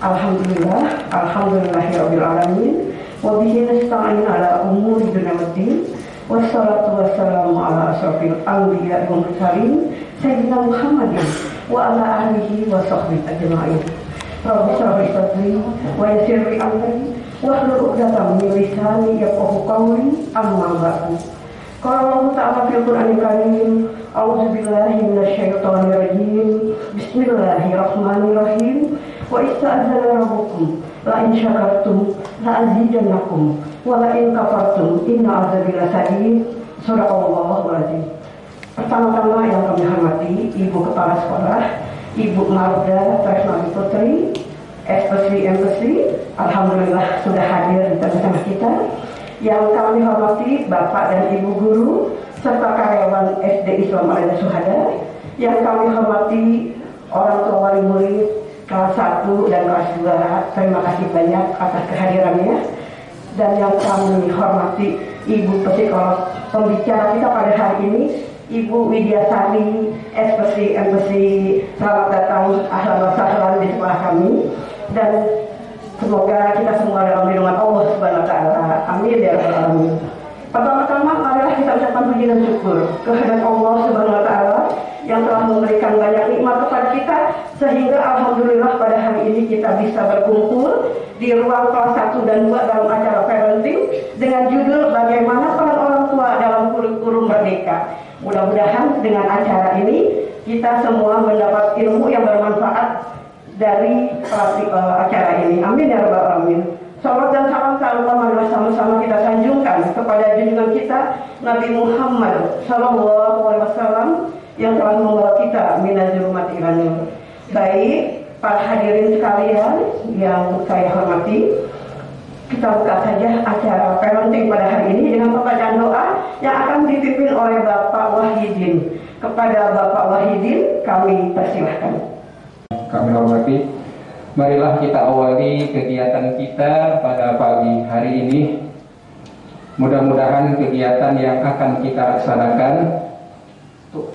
Alhamdulillahirabbil alamin. Wa bihi nasta'in ala umuri dunya waddin. Wassalatu wassalamu ala asyrofil anbiya'i wal mursalin sayyidina Muhammadin wa ala alihi wa sahbihi ajma'in. Rabbi shrah li sadri wa yassir li amri wahlul 'uqdatam min lisani yafqahu qawli. Amma ba'du. Qala Allah ta'ala fil Qur'anil Karim, a'udzu billahi minasyaitonir rajim. Bismillahirrahmanirrahim. Wa ista'dzana rabbukum la in syakartum la azidannakum wa la in kafartum inna azabi lasadid. Sadaqallahul azim. Pertama-tama yang kami hormati Ibu Kepala Sekolah, Ibu Marda Tresnawati Putri, Embassy, alhamdulillah sudah hadir di tengah-tengah kita. Yang kami hormati Bapak dan Ibu Guru serta karyawan SD Islam Al Suhada. Yang kami hormati orang tua wali murid kelas 1 dan kelas 2, terima kasih banyak atas kehadirannya. Dan yang kami hormati Ibu Psikolog pembicara kita pada hari ini, Ibu Widyasari, Embassy, selamat datang, ahlan wa sahlan di sekolah kami. Dan semoga kita semua dalam lindungan Allah Subhanahu wa taala. Amin ya rabbal alamin. Pertama-tama marilah kita ucapkan puji dan syukur kehadirat Allah Subhanahu wa taala yang telah memberikan banyak nikmat kepada kita sehingga alhamdulillah pada hari ini kita bisa berkumpul di ruang kelas 1 dan 2 dalam acara parenting dengan judul bagaimana peran orang tua dalam kurikulum merdeka. Mudah-mudahan dengan acara ini kita semua mendapat ilmu yang bermanfaat dari acara ini. Amin ya rabbal alamin. Salawat dan salam marilah sama-sama kita sanjungkan kepada junjungan kita Nabi Muhammad sallallahu alaihi wasallam yang telah membawa kita minaz zulumati ilan nur. Baik, para hadirin sekalian yang saya hormati, kita buka saja acara parenting pada hari ini dengan pembacaan doa yang akan dipimpin oleh Bapak Wahidin. Kepada Bapak Wahidin kami persilahkan. Kami hormati, marilah kita awali kegiatan kita pada pagi hari ini. Mudah-mudahan kegiatan yang akan kita laksanakan,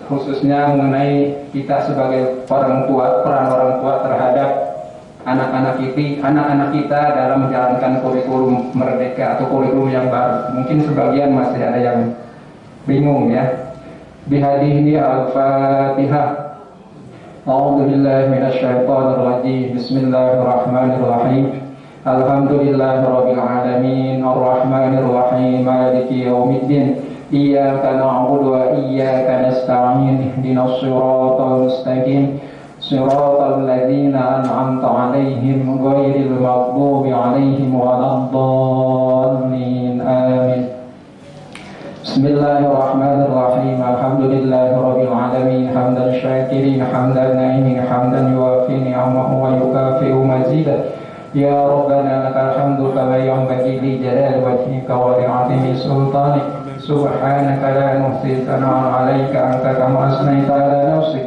khususnya mengenai kita sebagai orang tua, peran orang tua terhadap anak-anak kita dalam menjalankan kurikulum merdeka atau kurikulum yang baru. Mungkin sebagian masih ada yang bingung ya. Bihadihi al-Fatihah. A'udzu billahi minasyaitonir rajim. Bismillahirrahmanirrahim. Alhamdulillahirabbil alamin, arrahmanir rahim, maliki yaumiddin. Iyyaka na'budu wa iyyaka nasta'in. Ihdinas siratal mustaqim. Siratal ladzina an'amta 'alaihim ghairil maghdubi 'alaihim waladdallin. Amin. Bismillahirrahmanirrahim. Alhamdulillahirabbil alamin, hamdan syakirin, hamdan na'imin, hamdan yuwafi ni'amahu wa yukafi'u mazidah. Ya Rabbana lakal hamdu kama yanbaghi li jalali wajhika wa li'azimi sultanik. Subhanaka la nuhsi thana'an 'alaika anta kama asnaita 'ala nafsik.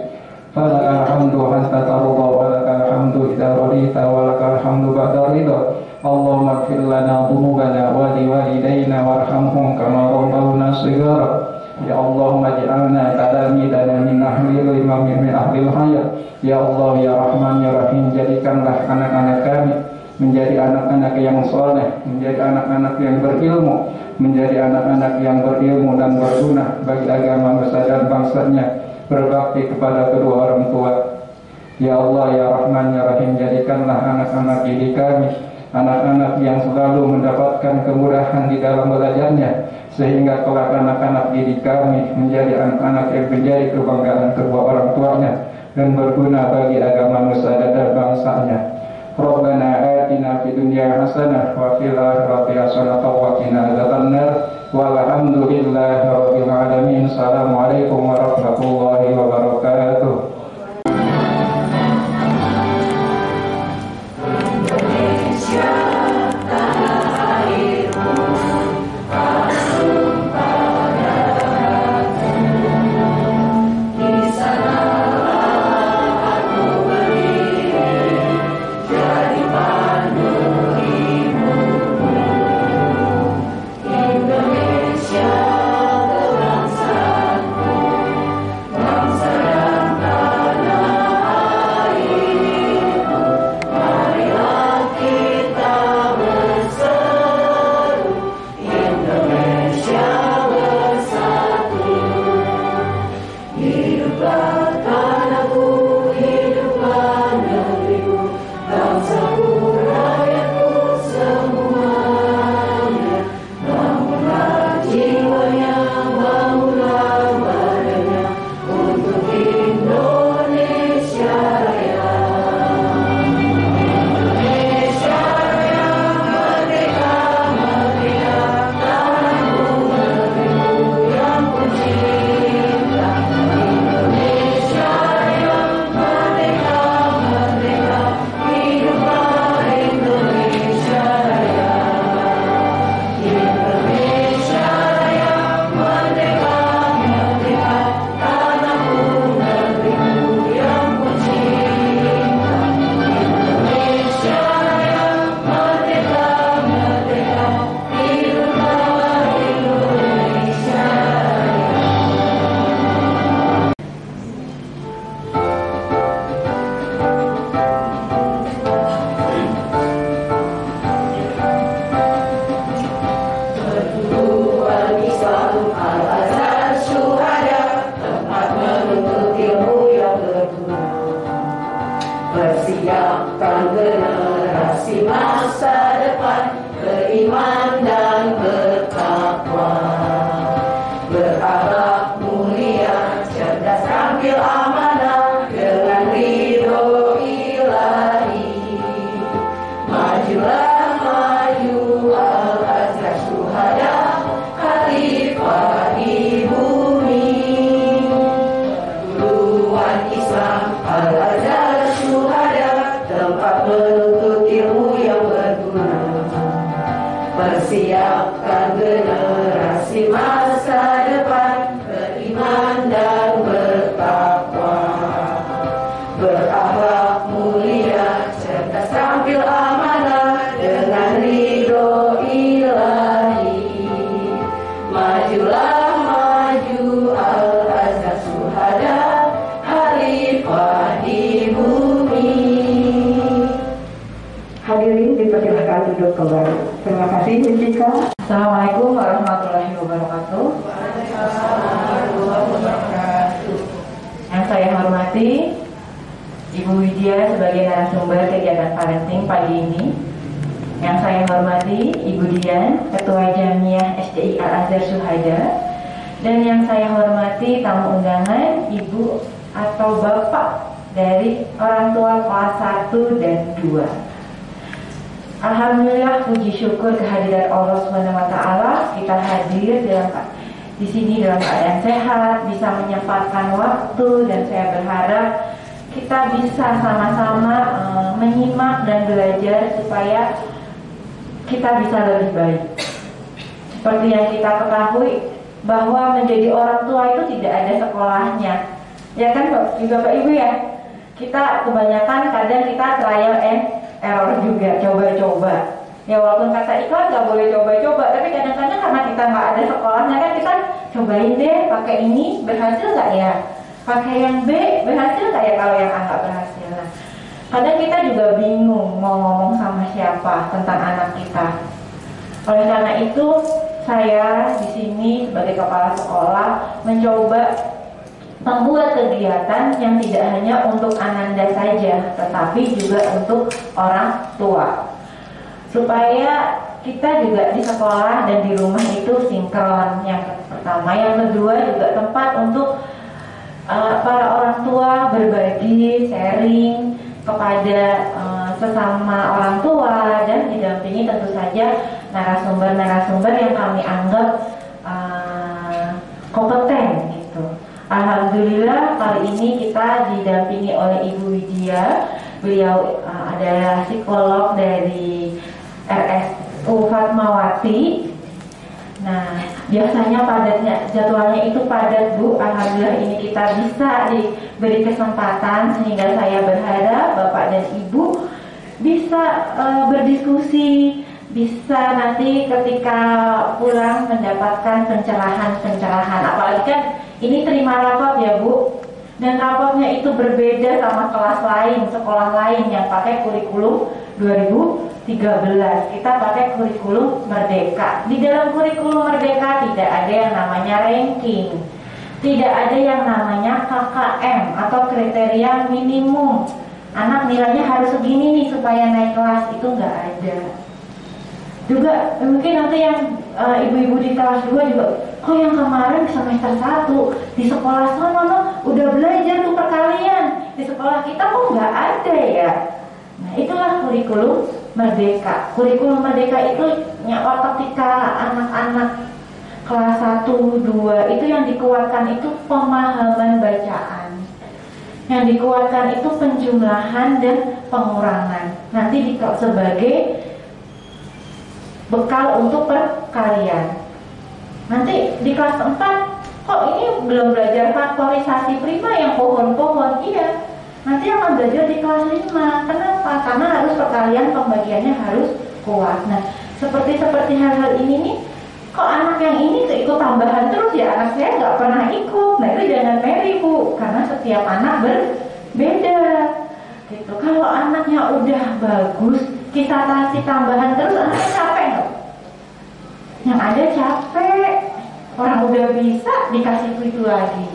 Falakal hamdu hatta tarda wa lakal hamdu idza radita wa lakal hamdu ba'da ridha. Allahumma ighfir lana dhunubana wa liwalidayna warhamhum kama rabbawna shighara. Ya Allahumma ij'alna talamidana min ahlil ilmi min ahlil hayat. Ya Allah ya Rahman ya Rahim, jadikanlah anak-anak kami menjadi anak-anak yang soleh, menjadi anak-anak yang berilmu, menjadi anak-anak yang berilmu dan berguna bagi agama nusa dan bangsanya, berbakti kepada kedua orang tua. Ya Allah ya Rahman ya Rahim, jadikanlah anak-anak didik kami anak-anak yang selalu mendapatkan kemudahan di dalam belajarnya, sehingga kelak anak-anak didik kami menjadi anak-anak yang menjadi kebanggaan kedua orang tuanya dan berguna bagi agama nusa dan bangsanya. Rabbana atina fid dunya hasanah wa fil akhirati hasanah wa qina adzabannar. Walhamdulillahi rabbil alamin. Assalamualaikum warahmatullahi wabarakatuh. Indonesia, bangsaku. generasi masa depan beriman dan bertakwa, berakhlak mulia, cerdas, terampil, amanah, dengan ridho ilahi. Majulah maju al-azhar syuhada, khalifah di bumi. Perguruan Islam al-azhar syuhada, tempat menuntut ilmu yang berguna. Persiapkan generasi masa depan beriman dan bertakwa, berakhlak mulia, cerdas, terampil, amanah, dengan ridho ilahi. Majulah maju al-azhar syuhada, khalifah di bumi. Hadirin dipersilakan duduk kembali. Terima kasih, Jessica. Assalamualaikum warahmatullahi wabarakatuh. Yang saya hormati Ibu Widya sebagai narasumber kegiatan parenting pagi ini. Yang saya hormati Ibu Dian, Ketua Jamiah SDI Al-Azhar Syuhada. Dan yang saya hormati tamu undangan, Ibu atau Bapak dari orang tua kelas 1 dan 2. Alhamdulillah, puji syukur kehadiran Allah SWT, kita hadir di sini dalam keadaan sehat, bisa menyempatkan waktu, dan saya berharap kita bisa sama-sama menyimak dan belajar supaya kita bisa lebih baik. Seperti yang kita ketahui bahwa menjadi orang tua itu tidak ada sekolahnya, ya kan Bapak Ibu ya. Kita kebanyakan kadang kita trial and error juga, coba-coba. Ya walaupun kata iklan nggak boleh coba-coba, tapi kadang-kadang karena kita nggak ada sekolahnya kan kita cobain deh, pakai ini berhasil nggak ya? Pakai yang B berhasil nggak ya kalau yang A nggak berhasil? Nah, kadang kita juga bingung mau ngomong sama siapa tentang anak kita. Oleh karena itu saya di sini sebagai kepala sekolah mencoba membuat kegiatan yang tidak hanya untuk Ananda saja, tetapi juga untuk orang tua, supaya kita juga di sekolah dan di rumah itu sinkron. Yang pertama, yang kedua juga tempat untuk para orang tua berbagi, sharing kepada sesama orang tua, dan didampingi tentu saja narasumber-narasumber yang kami anggap kompeten gitu. Alhamdulillah kali ini kita didampingi oleh Ibu Widya. Beliau adalah psikolog dari RSU Fatmawati. Nah, biasanya padatnya, jadwalnya itu padat Bu. Alhamdulillah ini kita bisa diberi kesempatan, sehingga saya berharap Bapak dan Ibu bisa berdiskusi, bisa nanti ketika pulang mendapatkan pencerahan-pencerahan. Apalagi kan ini terima rapot ya Bu, dan rapotnya itu berbeda sama kelas lain, sekolah lain yang pakai kurikulum 2013. Kita pakai kurikulum Merdeka. Di dalam kurikulum Merdeka tidak ada yang namanya ranking, tidak ada yang namanya KKM atau kriteria minimum. Anak nilainya harus segini nih supaya naik kelas, itu nggak ada. Juga mungkin nanti yang ibu-ibu di kelas 2 juga, kok yang kemarin semester 1 di sekolah sana udah belajar tuh perkalian, di sekolah kita kok nggak ada ya. Nah itulah kurikulum Merdeka. Kurikulum Merdeka itu ketika anak-anak kelas 1, 2 itu yang dikuatkan itu pemahaman bacaan, yang dikuatkan itu penjumlahan dan pengurangan, nanti sebagai bekal untuk perkalian. Nanti di kelas 4, kok ini belum belajar faktorisasi prima yang pohon-pohon? Iya, nanti akan belajar di kelas 5. Kenapa? Karena harus perkalian, pembagiannya harus kuat. Nah, seperti hal-hal ini nih, kok anak yang ini ikut tambahan terus ya, anak saya nggak pernah ikut. Nah itu jangan meri Bu, karena setiap anak berbeda gitu. Kalau anaknya udah bagus, kita kasih tambahan terus, anaknya capek nggak? Yang ada capek, orang udah bisa dikasih itu lagi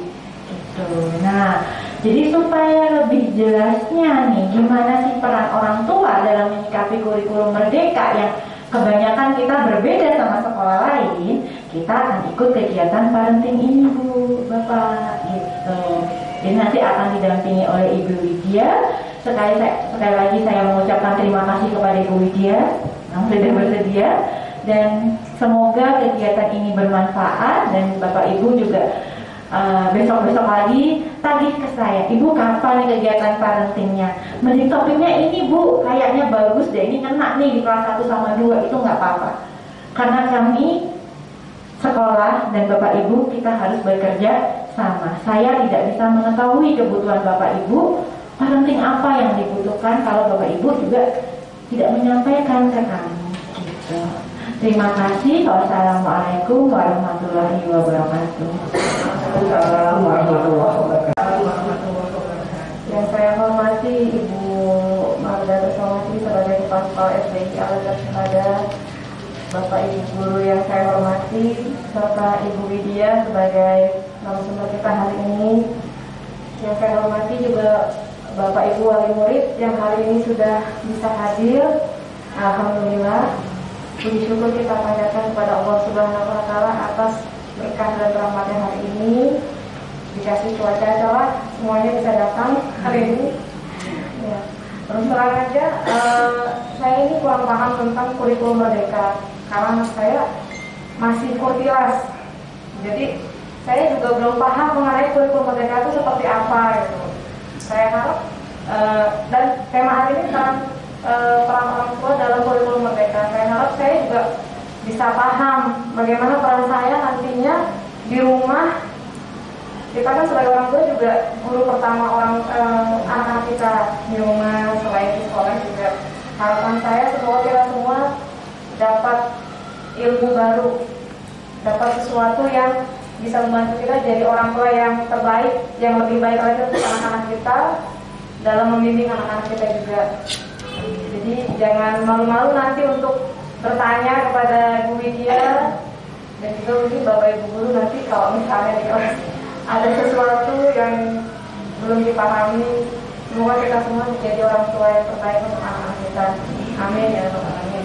gitu. gitu. Nah, jadi supaya lebih jelasnya nih, gimana sih peran orang tua dalam menyikapi kurikulum merdeka yang kebanyakan kita berbeda sama sekolah lain, kita akan ikut kegiatan parenting ini Bu, Bapak gitu. Jadi nanti akan didampingi oleh Ibu Widya. Sekali lagi saya mengucapkan terima kasih kepada Ibu Widya yang sudah bersedia, dan semoga kegiatan ini bermanfaat, dan Bapak Ibu juga besok-besok lagi tagih ke saya, Ibu kapan nih kegiatan parentingnya? Mending topiknya ini Bu, kayaknya bagus deh, ini kena nih di kelas 1 sama 2, itu nggak apa-apa. Karena kami sekolah dan Bapak Ibu kita harus bekerja sama. Saya tidak bisa mengetahui kebutuhan Bapak Ibu, parenting apa yang dibutuhkan kalau Bapak Ibu juga tidak menyampaikan ke kami gitu. Terima kasih. Wassalamualaikum warahmatullahi wabarakatuh. Assalamualaikum warahmatullahi wabarakatuh. Yang saya hormati Ibu Marda Somasi sebagai Kepala Sekolah SDI Al-Azhar Syuhada, Bapak Ibu guru yang saya hormati, serta Ibu Widya sebagai narasumber kita hari ini. Yang saya hormati juga Bapak Ibu wali murid yang hari ini sudah bisa hadir. Alhamdulillah, puji syukur kita panjatkan kepada Allah Subhanahu wa Ta'ala atas berkah dan rahmatnya hari ini. Dikasih cuaca cerah, semuanya bisa datang hari ini. Ya. Terus terang aja, saya ini kurang paham tentang kurikulum merdeka karena saya masih kurtilas. Jadi saya juga belum paham mengenai kurikulum merdeka itu seperti apa gitu. Saya harap dan tema hari ini tentang peran orang tua dalam kurikulum merdeka. Saya harap saya juga bisa paham bagaimana peran saya nantinya di rumah. Kita kan sebagai orang tua juga guru pertama anak-anak kita di rumah, selain di sekolah juga. Harapan saya semoga kita semua dapat ilmu baru, dapat sesuatu yang bisa membantu kita jadi orang tua yang terbaik, yang lebih baik lagi untuk anak-anak kita dalam membimbing anak-anak kita juga. Jadi jangan malu-malu nanti untuk bertanya kepada Bu Widya dan juga mungkin Bapak Ibu guru nanti kalau misalnya di kelas ada sesuatu yang belum dipahami. Semoga kita semua menjadi orang tua yang terbaik untuk anak-anak kita. Amin ya Rabbal alamin.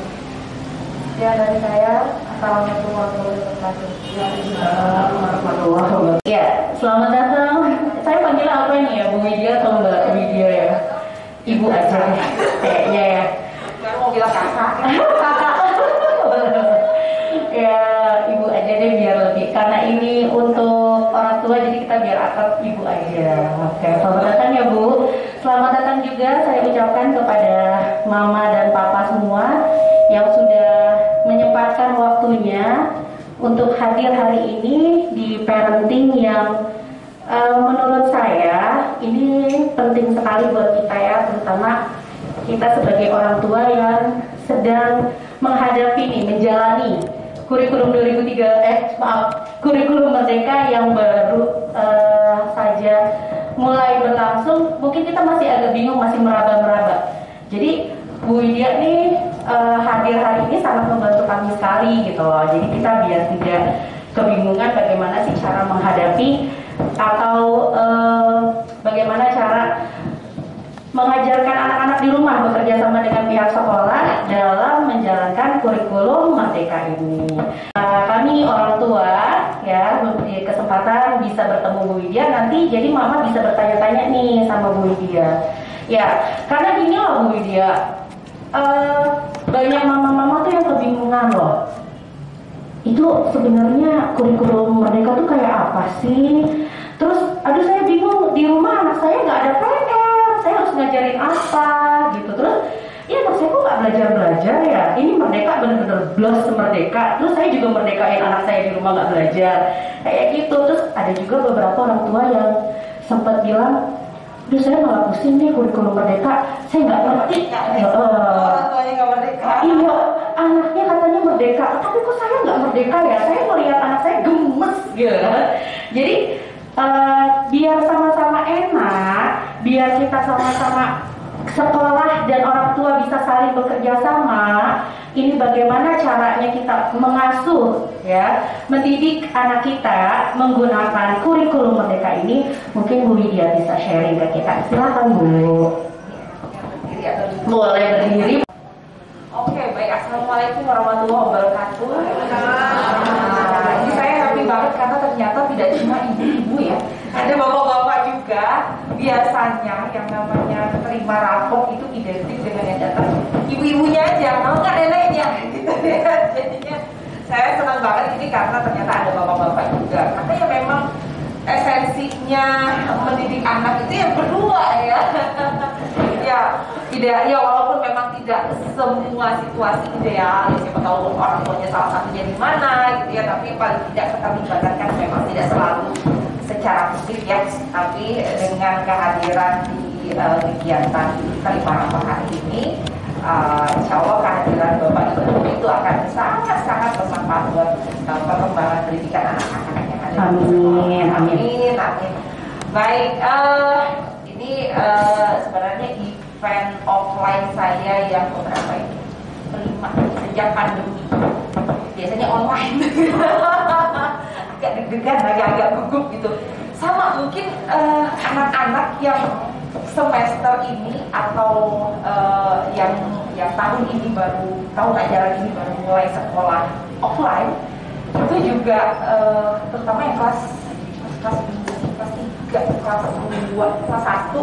Ya, dari saya, Assalamualaikum warahmatullahi wabarakatuh. Ya, selamat datang. Saya panggil apa nih ya, Bu Widya atau Mbak Widya ya? Ibu aja kayaknya ya. Baru mau bilang kakak. Ya, Ibu aja deh biar lebih, karena ini untuk orang tua jadi kita biar akrab Ibu aja. Oke, selamat datang ya Bu. Selamat datang juga saya ucapkan kepada Mama dan Papa semua yang sudah menyempatkan waktunya untuk hadir hari ini di parenting yang menurut saya ini penting sekali buat kita ya, terutama kita sebagai orang tua yang sedang menghadapi menjalani kurikulum kurikulum merdeka yang baru saja mulai berlangsung. Mungkin kita masih agak bingung, masih meraba-meraba. Jadi Bu Widya nih hadir hari ini sangat membantu kami sekali gitu loh. Jadi kita biar tidak kebingungan bagaimana sih cara menghadapi atau bagaimana cara mengajarkan anak-anak di rumah bekerja sama dengan pihak sekolah dalam menjalankan kurikulum merdeka ini. Kami orang tua ya memberi kesempatan bisa bertemu Bu Widya, nanti jadi Mama bisa bertanya-tanya nih sama Bu Widya. Ya, karena gini loh Bu Widya, banyak mama-mama tuh yang kebingungan loh. Itu sebenarnya kurikulum merdeka tuh kayak apa sih? Terus, aduh saya bingung, di rumah anak saya nggak ada PR, saya harus ngajarin apa gitu. Terus, ya anak saya kok nggak belajar-belajar ya? Ini merdeka bener-bener blas merdeka. Terus saya juga merdekain anak saya di rumah nggak belajar, kayak gitu. Terus ada juga beberapa orang tua yang sempat bilang, aduh saya malah pusing nih kurikulum merdeka, saya nggak ngerti. Orang tuanya nggak merdeka. Iya, anaknya katanya merdeka, tapi kok saya nggak merdeka ya? Saya melihat anak saya gemes gitu. Jadi biar sama-sama enak, biar kita sama-sama sekolah dan orang tua bisa saling bekerja sama, ini bagaimana caranya kita mengasuh, ya, mendidik anak kita menggunakan kurikulum Merdeka ini. Mungkin Bu Widya bisa sharing ke kita. Silakan Bu. Boleh berdiri. Oke, baik. Assalamualaikum warahmatullahi wabarakatuh. Ini saya happy banget karena ternyata tidak cuma ibu-ibu ya, ada bapak-bapak juga. Biasanya yang namanya terima rapor itu identik dengan yang datang ibu-ibunya aja, mau nggak neneknya gitu ya. Jadinya saya senang banget ini karena ternyata ada bapak-bapak juga. Karena ya memang esensinya mendidik anak itu yang berdua ya. Ya, tidak, ya walaupun memang tidak semua situasi ideal, ya, siapa tahu orang tuanya salah satunya di mana gitu ya, tapi paling tidak keterlibatan kan memang tidak selalu secara fisik ya, tapi dengan kehadiran di kegiatan terima rapor hari ini, insya Allah kehadiran Bapak Ibu itu akan sangat-sangat bermanfaat buat perkembangan pendidikan anak-anak yang ada. Amin, amin. Amin, amin. Baik, ini sebenarnya event offline saya yang beberapa ini kelima sejak pandemi. Biasanya online. Agak deg-degan, agak gugup gitu. Sama mungkin anak-anak yang semester ini atau yang tahun ini tahun ajaran ini baru mulai sekolah offline, itu juga terutama yang kelas 3, kelas 2, kelas 1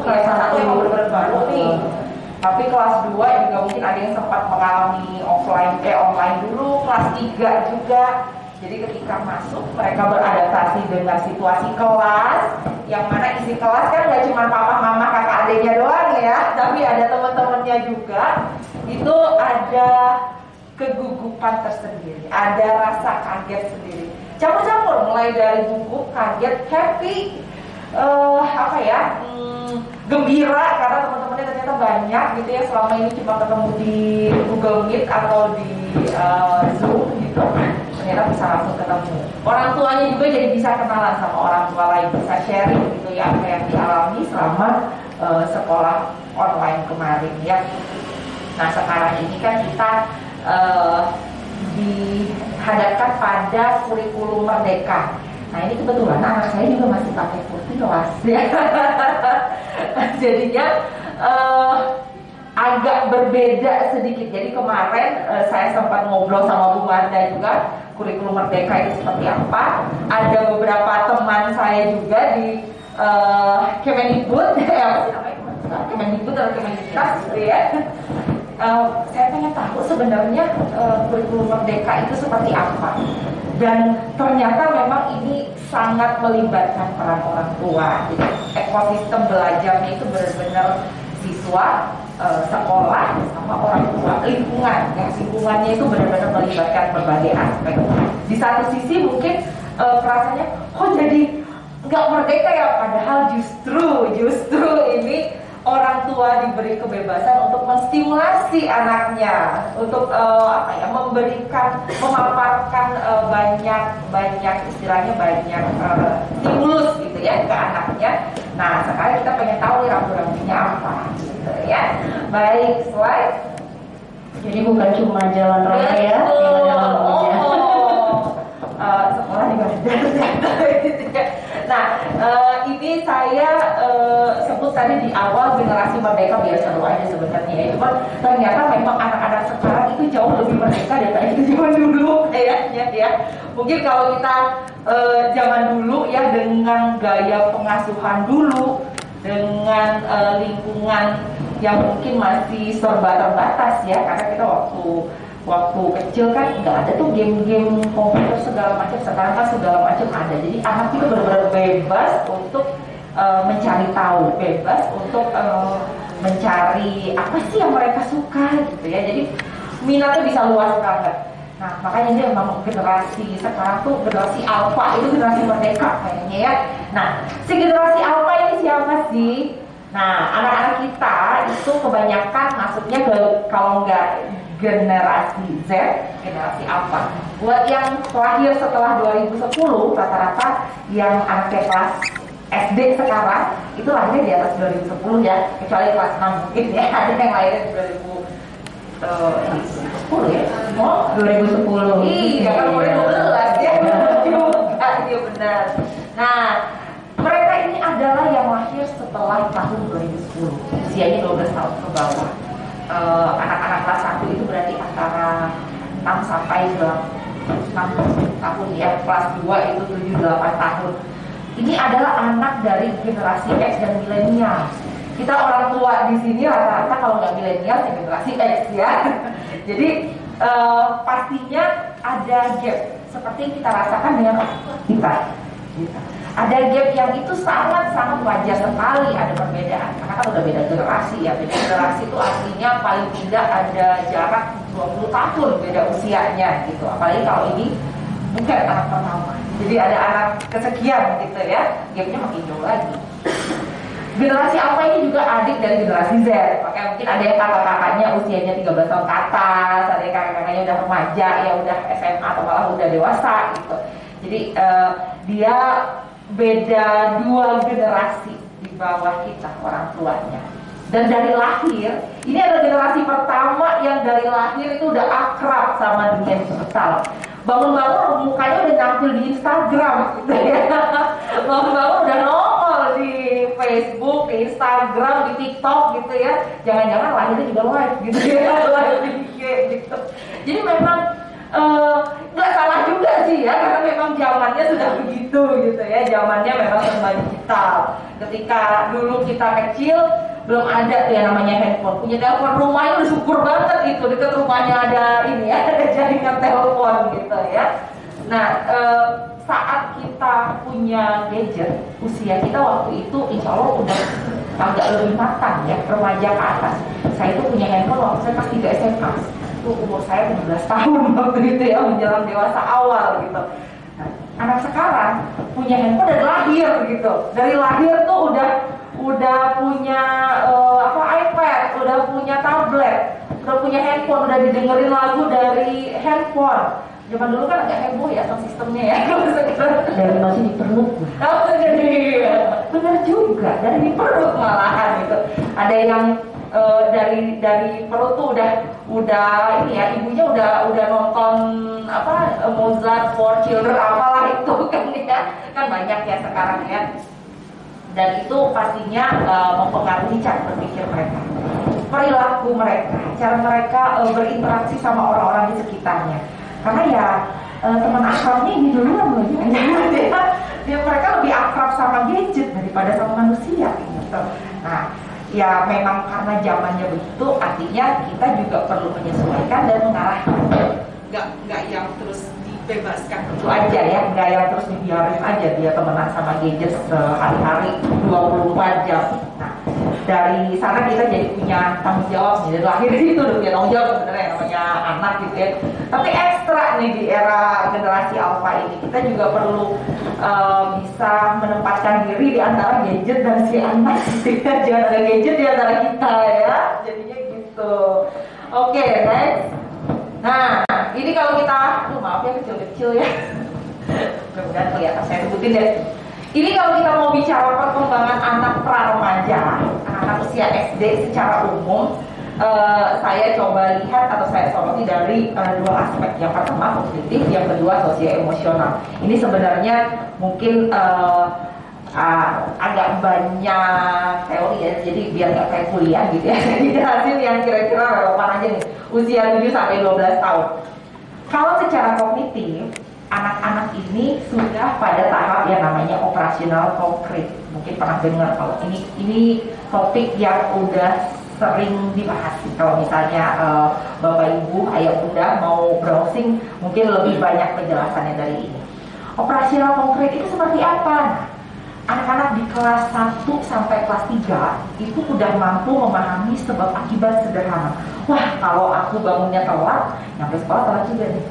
yang benar-benar baru nih. Tapi kelas 2 juga mungkin ada yang sempat mengalami online dulu, kelas 3 juga. Jadi ketika masuk mereka beradaptasi dengan situasi kelas, yang mana isi kelas kan gak cuma papa, mama, kakak, adiknya doang ya, tapi ada teman-temannya juga. Itu ada kegugupan tersendiri, ada rasa kaget sendiri. Campur-campur, mulai dari gugup, kaget, happy, gembira karena teman-temannya ternyata banyak gitu ya, selama ini cuma ketemu di Google Meet atau di Zoom gitu, ternyata bisa langsung ketemu. Orang tuanya juga jadi bisa kenalan sama orang tua lain, bisa sharing gitu ya apa yang dialami selama sekolah online kemarin ya. Nah sekarang ini kan kita dihadapkan pada kurikulum Merdeka. Nah ini kebetulan anak saya juga masih pakai kursi kelas ya. Jadinya agak berbeda sedikit. Jadi kemarin saya sempat ngobrol sama Bu Wanda juga kurikulum Merdeka itu seperti apa. Ada beberapa teman saya juga di Kemendikbud, Kemendikbud atau Kemendiknas gitu ya. Saya pengen tahu sebenarnya kurikulum Merdeka itu seperti apa. Dan ternyata memang ini sangat melibatkan peran orang tua. Jadi ekosistem belajarnya itu benar-benar siswa, sekolah, sama orang tua, lingkungan. Ya, lingkungannya itu benar-benar melibatkan berbagai aspek. Di satu sisi mungkin rasanya, kok jadi nggak merdeka ya? Padahal justru ini orang tua diberi kebebasan untuk menstimulasi anaknya, untuk memaparkan banyak istilahnya banyak stimulus gitu ya ke anaknya. Nah sekarang kita pengen tahu nih rambu-rambunya apa gitu ya. Baik, slide. Jadi bukan cuma jalan raya ya, sekolah juga gitu ya. Nah, ini saya sebut tadi di awal generasi merdeka biar seru aja sebenarnya ya. Cuman ternyata memang anak-anak sekarang itu jauh lebih merdeka daripada itu zaman dulu kayaknya ya. Mungkin kalau kita zaman dulu ya dengan gaya pengasuhan dulu, dengan lingkungan yang mungkin masih serba terbatas ya, karena kita waktu kecil kan nggak ada tuh game-game komputer segala macam. Sekarang kan segala macam ada. Jadi anak itu benar-benar bebas untuk mencari tahu, bebas untuk mencari apa sih yang mereka suka gitu ya. Jadi minatnya bisa luas banget. Nah makanya ini memang generasi sekarang tuh generasi alpha, itu generasi merdeka kayaknya ya. Nah si generasi alpha ini siapa sih? Nah anak-anak kita itu kebanyakan masuknya ke, kalau nggak generasi Z, generasi alpha. Buat yang lahir setelah 2010, rata-rata yang anaknya kelas SD sekarang itu lahirnya di atas 2010 ya, kecuali kelas 6 mungkin ya, ada yang lahirnya di 10 ya? Oh, 2010. iya kan umurnya 12 ya. Juga dia benar. Nah, mereka ini adalah yang lahir setelah tahun 2010. Usianya 12 tahun ke bawah. Anak-anak kelas 1 itu berarti antara 6 sampai 6 tahun ya. Kelas 2 itu 7-8 tahun. Ini adalah anak dari generasi X dan milenial. Kita orang tua di sini rata-rata kalau nggak milenial ya generasi X ya. Jadi pastinya ada gap seperti yang kita rasakan dengan orang tua kita. Ada gap yang itu sangat-sangat wajar sekali ada perbedaan karena kan udah beda generasi ya. Beda generasi itu artinya paling tidak ada jarak 20 tahun beda usianya gitu. Apalagi kalau ini bukan anak pertama. Jadi ada anak kesekian gitu ya. Gapnya makin jauh lagi. Generasi Alpha ini juga adik dari generasi Z. Makanya mungkin ada yang kakak-kakaknya usianya 13 tahun ke atas, ada yang kakak-kakaknya udah remaja, ya udah SMA atau malah udah dewasa gitu. Jadi dia beda 2 generasi di bawah kita orang tuanya. Dan dari lahir, ini adalah generasi pertama yang dari lahir itu udah akrab sama dunia digital. Bangun-bangun mukanya udah nampil di Instagram gitu ya. Bangun-bangun udah nongol di Facebook, di Instagram, di TikTok gitu ya. Jangan-jangan lahirnya juga live gitu ya. Live di IG gitu. Jadi memang nggak salah juga sih ya, karena memang zamannya sudah begitu gitu ya. Zamannya memang serba digital. Ketika dulu kita kecil belum ada tuh yang namanya handphone. Punya telepon rumahnya udah syukur banget itu, dekat rumahnya ada ini ya, ada jaringan telepon gitu ya. Nah, saat kita punya gadget, usia kita waktu itu insya Allah udah agak lebih matang ya, remaja ke atas. Saya itu punya handphone waktu saya kelas 3 SMA. Itu umur saya 17 tahun waktu itu ya, menjelang dewasa awal gitu. Nah, anak sekarang punya handphone dari lahir gitu. Dari lahir tuh udah punya iPad, udah punya tablet, udah punya handphone, udah didengerin lagu dari handphone. Zaman dulu kan agak heboh ya sound sistemnya ya. Dari masih di perut. Benar juga, dari di perut malahan gitu. Ada yang dari perut tuh udah ini ya, ibunya udah nonton Mozart for Children apalah itu kan ya. Kan banyak ya sekarang ya. Dan itu pastinya mempengaruhi cara berpikir mereka, perilaku mereka, cara mereka berinteraksi sama orang-orang di sekitarnya. Karena ya teman akrabnya ini duluan loh ya. Dia mereka lebih akrab sama gadget daripada sama manusia gitu. Nah, ya memang karena zamannya begitu, artinya kita juga perlu menyesuaikan dan mengarahkan. Nggak yang terus dibebaskan itu aja ya, nggak yang terus dibiarin aja dia temenan sama gadget sehari-hari 24 jam. Nah, dari sana kita jadi punya tanggung jawab nih, dari lahir itu udah punya tanggung jawab sebenarnya namanya anak gitu ya. Tapi ekstra nih di era generasi Alpha ini kita juga perlu bisa menempatkan diri di antara gadget dan si anak gitu ya. Jangan ada gadget di antara kita ya, jadinya gitu. Oke, next. Nah, ini kalau kita, maaf ya kecil-kecil ya. Mudah-mudahan kelihatan saya sebutin deh. Ini kalau kita mau bicara perkembangan anak pra-remaja, anak usia SD secara umum, saya coba lihat atau saya soroti dari 2 aspek. Yang pertama kognitif, yang kedua sosio-emosional. Ini sebenarnya mungkin agak banyak teori ya, jadi biar nggak kayak kuliah gitu ya. Jadi jelasin yang kira-kira relevan aja nih, usia 7 sampai 12 tahun. Kalau secara kognitif, anak-anak ini sudah pada tahap yang namanya operasional konkret. Mungkin pernah dengar kalau ini topik yang udah sering dibahas. Kalau misalnya Bapak Ibu, Ayah Bunda mau browsing, mungkin lebih banyak penjelasannya dari ini. Operasional konkret itu seperti apa? Anak-anak di kelas 1 sampai kelas 3 itu udah mampu memahami sebab akibat sederhana. Wah, kalau aku bangunnya telat, nyampe sekolah telat juga nih.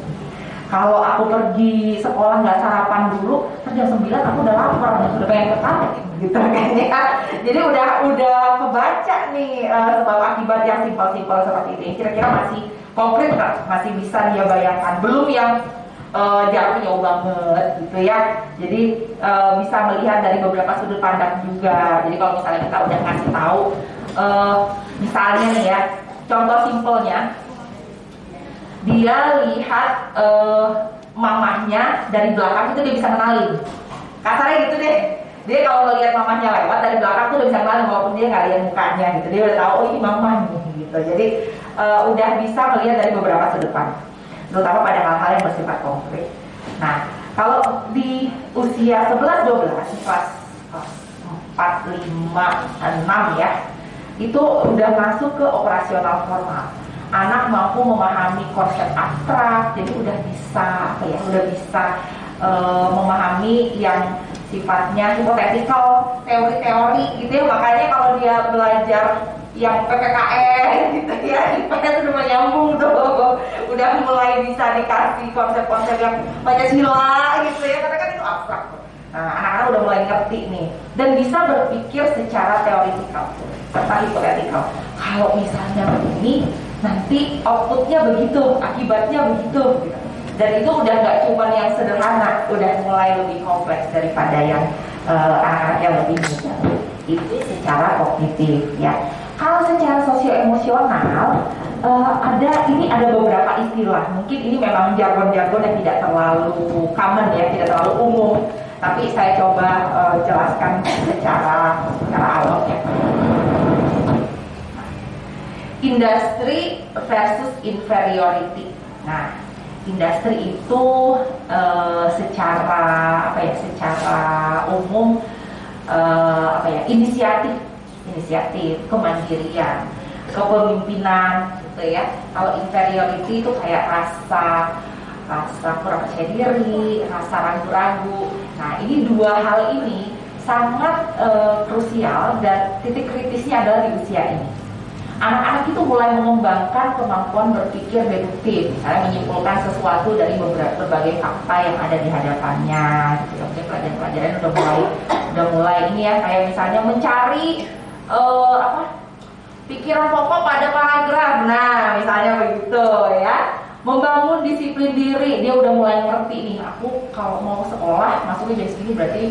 Kalau aku pergi sekolah nggak sarapan dulu, jam 9 aku udah lapar, udah pengen ke kamar gitu kan ya. Jadi udah kebaca nih sebab akibat yang simpel-simpel seperti ini. Kira-kira masih konkret nggak? Masih bisa dia bayangkan? Belum yang jaraknya jauh banget gitu ya. Jadi bisa melihat dari beberapa sudut pandang juga. Jadi kalau misalnya kita udah ngasih tahu, misalnya nih ya, contoh simpelnya, dia lihat mamahnya dari belakang itu dia bisa kenalin. Kasarnya gitu deh. Dia kalau ngelihat mamahnya lewat dari belakang tuh udah bisa kenalin walaupun dia nggak lihat mukanya gitu. Dia udah tahu oh ini mamahnya gitu. Jadi udah bisa melihat dari beberapa sudut pandang, terutama pada hal-hal yang bersifat konkret. Nah, kalau di usia 11-12, kelas 4, 5, 6 ya, itu udah masuk ke operasional formal. Anak mampu memahami konsep abstrak, jadi udah bisa memahami yang sifatnya hipotetikal, teori-teori gitu ya. Makanya kalau dia belajar yang PPKN gitu ya, IPS udah menyambung tuh, udah mulai bisa dikasih konsep-konsep yang Pancasila gitu ya, karena kan itu abstrak. Nah, anak-anak udah mulai ngerti nih dan bisa berpikir secara teoritikal serta hipotetikal. Kalau misalnya begini, nanti outputnya begitu, akibatnya begitu gitu. Dan itu udah nggak cuma yang sederhana, udah mulai lebih kompleks daripada yang anak-anak yang lebih muda. Itu secara kognitif ya. Kalau secara sosio-emosional ada beberapa istilah. Mungkin ini memang jargon-jargon yang tidak terlalu common ya, tidak terlalu umum. Tapi saya coba jelaskan secara awam ya. Industry versus inferiority. Nah, industri itu secara umum inisiatif, kemandirian, kepemimpinan gitu ya. Kalau inferiority itu kayak rasa kurang percaya diri, rasa ragu-ragu. Nah, ini dua hal ini sangat krusial dan titik kritisnya adalah di usia ini. Anak-anak itu mulai mengembangkan kemampuan berpikir deduktif, misalnya menyimpulkan sesuatu dari berbagai fakta yang ada di hadapannya. Gitu. Oke, pelajaran-pelajaran udah mulai ini ya, kayak misalnya mencari pikiran pokok pada paragraf. Nah, misalnya begitu ya. Membangun disiplin diri, dia udah mulai ngerti nih. Aku kalau mau sekolah masuknya jam segini berarti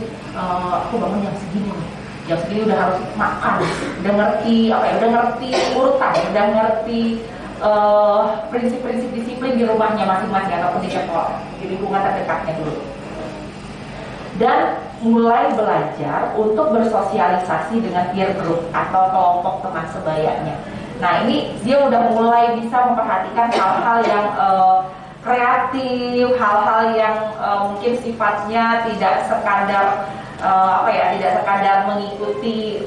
aku bangun jam segini nih. Jam segini udah harus makan, udah ngerti udah ngerti urutan, udah ngerti prinsip-prinsip disiplin di rumahnya masing-masing ataupun di sekolah, di lingkungan terdekatnya dulu. Dan mulai belajar untuk bersosialisasi dengan peer group atau kelompok teman sebayanya. Nah, ini dia udah mulai bisa memperhatikan hal-hal yang kreatif, hal-hal yang mungkin sifatnya tidak sekadar tidak sekadar mengikuti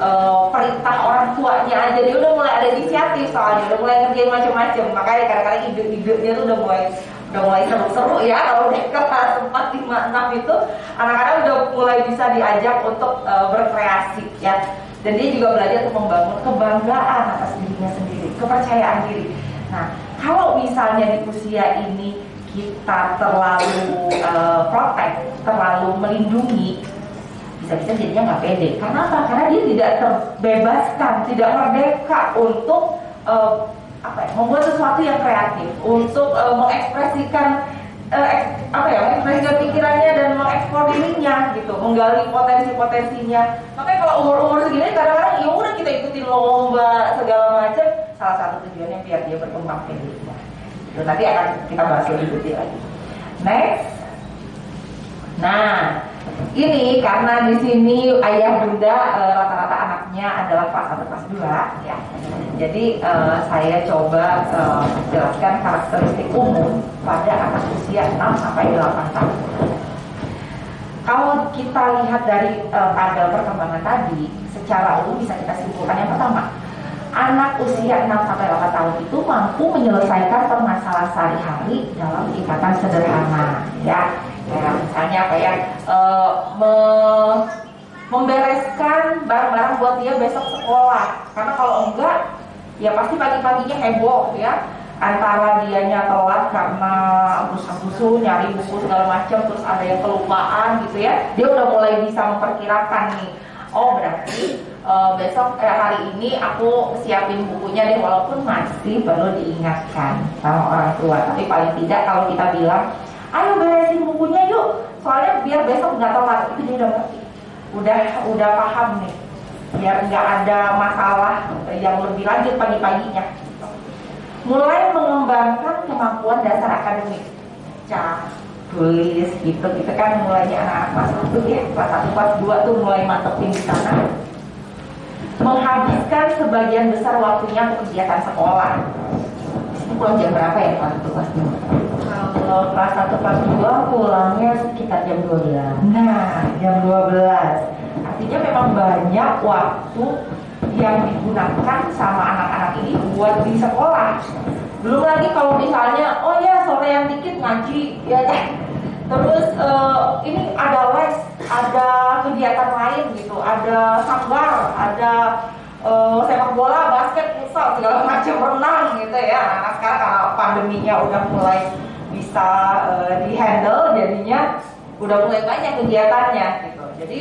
perintah orang tuanya aja. Dia udah mulai ada inisiatif soalnya, udah mulai ngerjain macam-macam. Makanya kadang-kadang ide-idenya tuh udah mulai seru-seru ya. Kalau udah kelas 4, 5, 6 itu anak-anak udah mulai bisa diajak untuk berkreasi ya. Dan dia juga belajar untuk membangun kebanggaan atas dirinya sendiri, kepercayaan diri. Nah, kalau misalnya di usia ini kita terlalu protek, terlalu melindungi, bisa-bisa jadinya nggak pede. Karena apa? Karena dia tidak terbebaskan, tidak merdeka untuk membuat sesuatu yang kreatif, untuk mengekspresikan mengekspresikan pikirannya dan mengeksplor dirinya gitu, menggali potensi-potensinya. Makanya kalau umur-umur segini kadang-kadang ya udah kita ikutin lomba segala macam. Salah satu tujuannya biar dia berkembang dirinya. Itu nanti akan kita bahas lebih detail lagi. Next. Nah, ini karena di sini ayah bunda rata-rata anaknya adalah kelas 1 kelas 2 ya. Jadi saya coba jelaskan karakteristik umum pada anak usia 6 sampai 8 tahun. Kalau kita lihat dari tabel perkembangan tadi, secara umum bisa kita simpulkan yang pertama, anak usia 6 sampai 8 tahun itu mampu menyelesaikan permasalahan sehari-hari dalam tingkatan sederhana ya. Misalnya membereskan barang-barang buat dia besok sekolah. Karena kalau enggak, ya pasti pagi-paginya heboh ya. Antara dianya telat karena abus-abusu, nyari buku segala macam, terus ada yang kelupaan gitu ya. Dia udah mulai bisa memperkirakan nih. Oh berarti besok hari ini aku siapin bukunya deh, walaupun masih perlu diingatkan sama orang tua. Tapi paling tidak kalau kita bilang, ayo beresin bukunya yuk, soalnya biar besok nggak telat, itu dia udah ngerti, udah paham nih, biar nggak ada masalah yang lebih lanjut pagi-paginya. mulai mengembangkan kemampuan dasar akademik, baca, tulis, gitu kan mulainya anak-anak kelas 1 ya, kelas 1, kelas 2 tuh mulai mantepin di sana. Menghabiskan sebagian besar waktunya untuk kegiatan sekolah. Ini pulang jam berapa ya kelas 1, kelas 2? Kalau kelas 1, kelas 2 pulangnya sekitar jam 12. Nah, jam 12. Artinya memang banyak waktu yang digunakan sama anak-anak ini buat di sekolah. Belum lagi kalau misalnya, oh ya sore yang dikit ngaji, ya kan. Terus ini ada les, ada kegiatan lain gitu, ada sanggar, ada sepak bola, basket, futsal, segala macam, renang gitu ya. Nah sekarang karena pandeminya udah mulai bisa dihandle, jadinya udah mulai banyak kegiatannya gitu. Jadi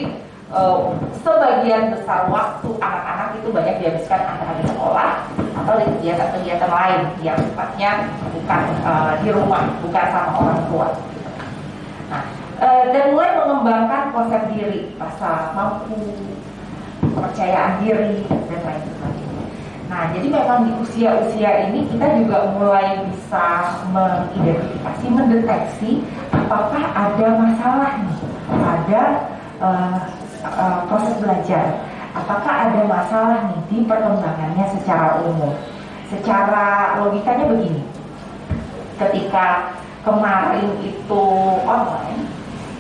sebagian besar waktu anak-anak itu banyak dihabiskan antara di sekolah atau di kegiatan-kegiatan lain yang sifatnya bukan di rumah, bukan sama orang tua. Nah, dan mulai mengembangkan konsep diri, rasa mampu, kepercayaan diri, dan lain sebagainya. Nah, jadi memang di usia-usia ini kita juga mulai bisa mengidentifikasi, mendeteksi apakah ada masalah nih pada proses belajar, apakah ada masalah nih di perkembangannya secara umum. Secara logikanya begini, ketika kemarin itu online,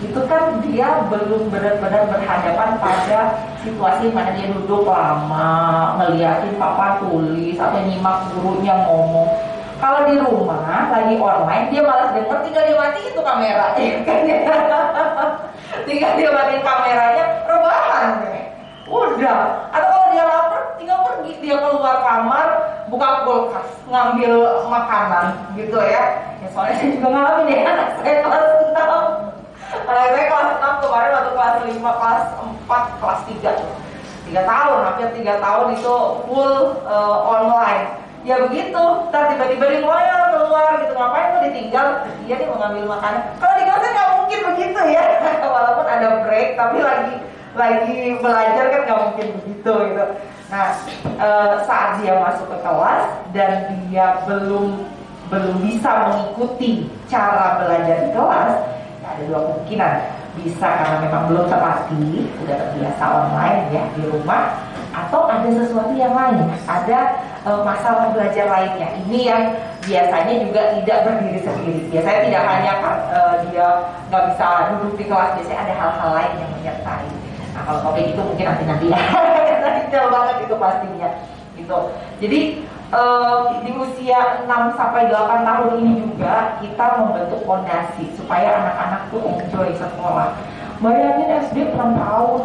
itu kan dia belum benar-benar berhadapan pada situasi mana dia duduk lama ngeliatin papan tulis atau nyimak gurunya ngomong. Kalau di rumah lagi online dia malas denger, tinggal dia matiin tuh kamera, ya kan ya? Tinggal dia matiin kameranya, rebahan deh. Udah. Atau kalau dia lapar, tinggal pergi dia keluar kamar, buka kulkas, ngambil makanan gitu ya. Ya soalnya saya juga ngalamin ya, anak saya kelas 6. Anak saya kelas 6 kemarin waktu kelas 5, kelas 4, kelas 3 tahun, hampir 3 tahun itu full online. Ya begitu, ntar tiba-tiba dia keluar gitu, ngapain tuh ditinggal, dia nih mau ngambil makanan. Kalau di kelasnya nggak mungkin begitu ya, walaupun ada break, tapi lagi belajar kan nggak mungkin begitu gitu. Nah, saat dia masuk ke kelas dan dia belum bisa mengikuti cara belajar di kelas, ya ada dua kemungkinan. Bisa karena memang belum terlatih, sudah terbiasa online ya di rumah, atau ada sesuatu yang lain, ada masalah belajar lainnya. Ini yang biasanya juga tidak berdiri sendiri. Biasanya tidak hanya dia nggak bisa duduk di kelas, biasanya ada hal-hal lain yang menyertai. Nah kalau kayak gitu mungkin nanti ya, detail banget itu pastinya. Gitu. Jadi di usia 6 sampai 8 tahun ini juga kita membentuk fondasi supaya anak-anak tuh enjoy sekolah. Bayangin SD 6 tahun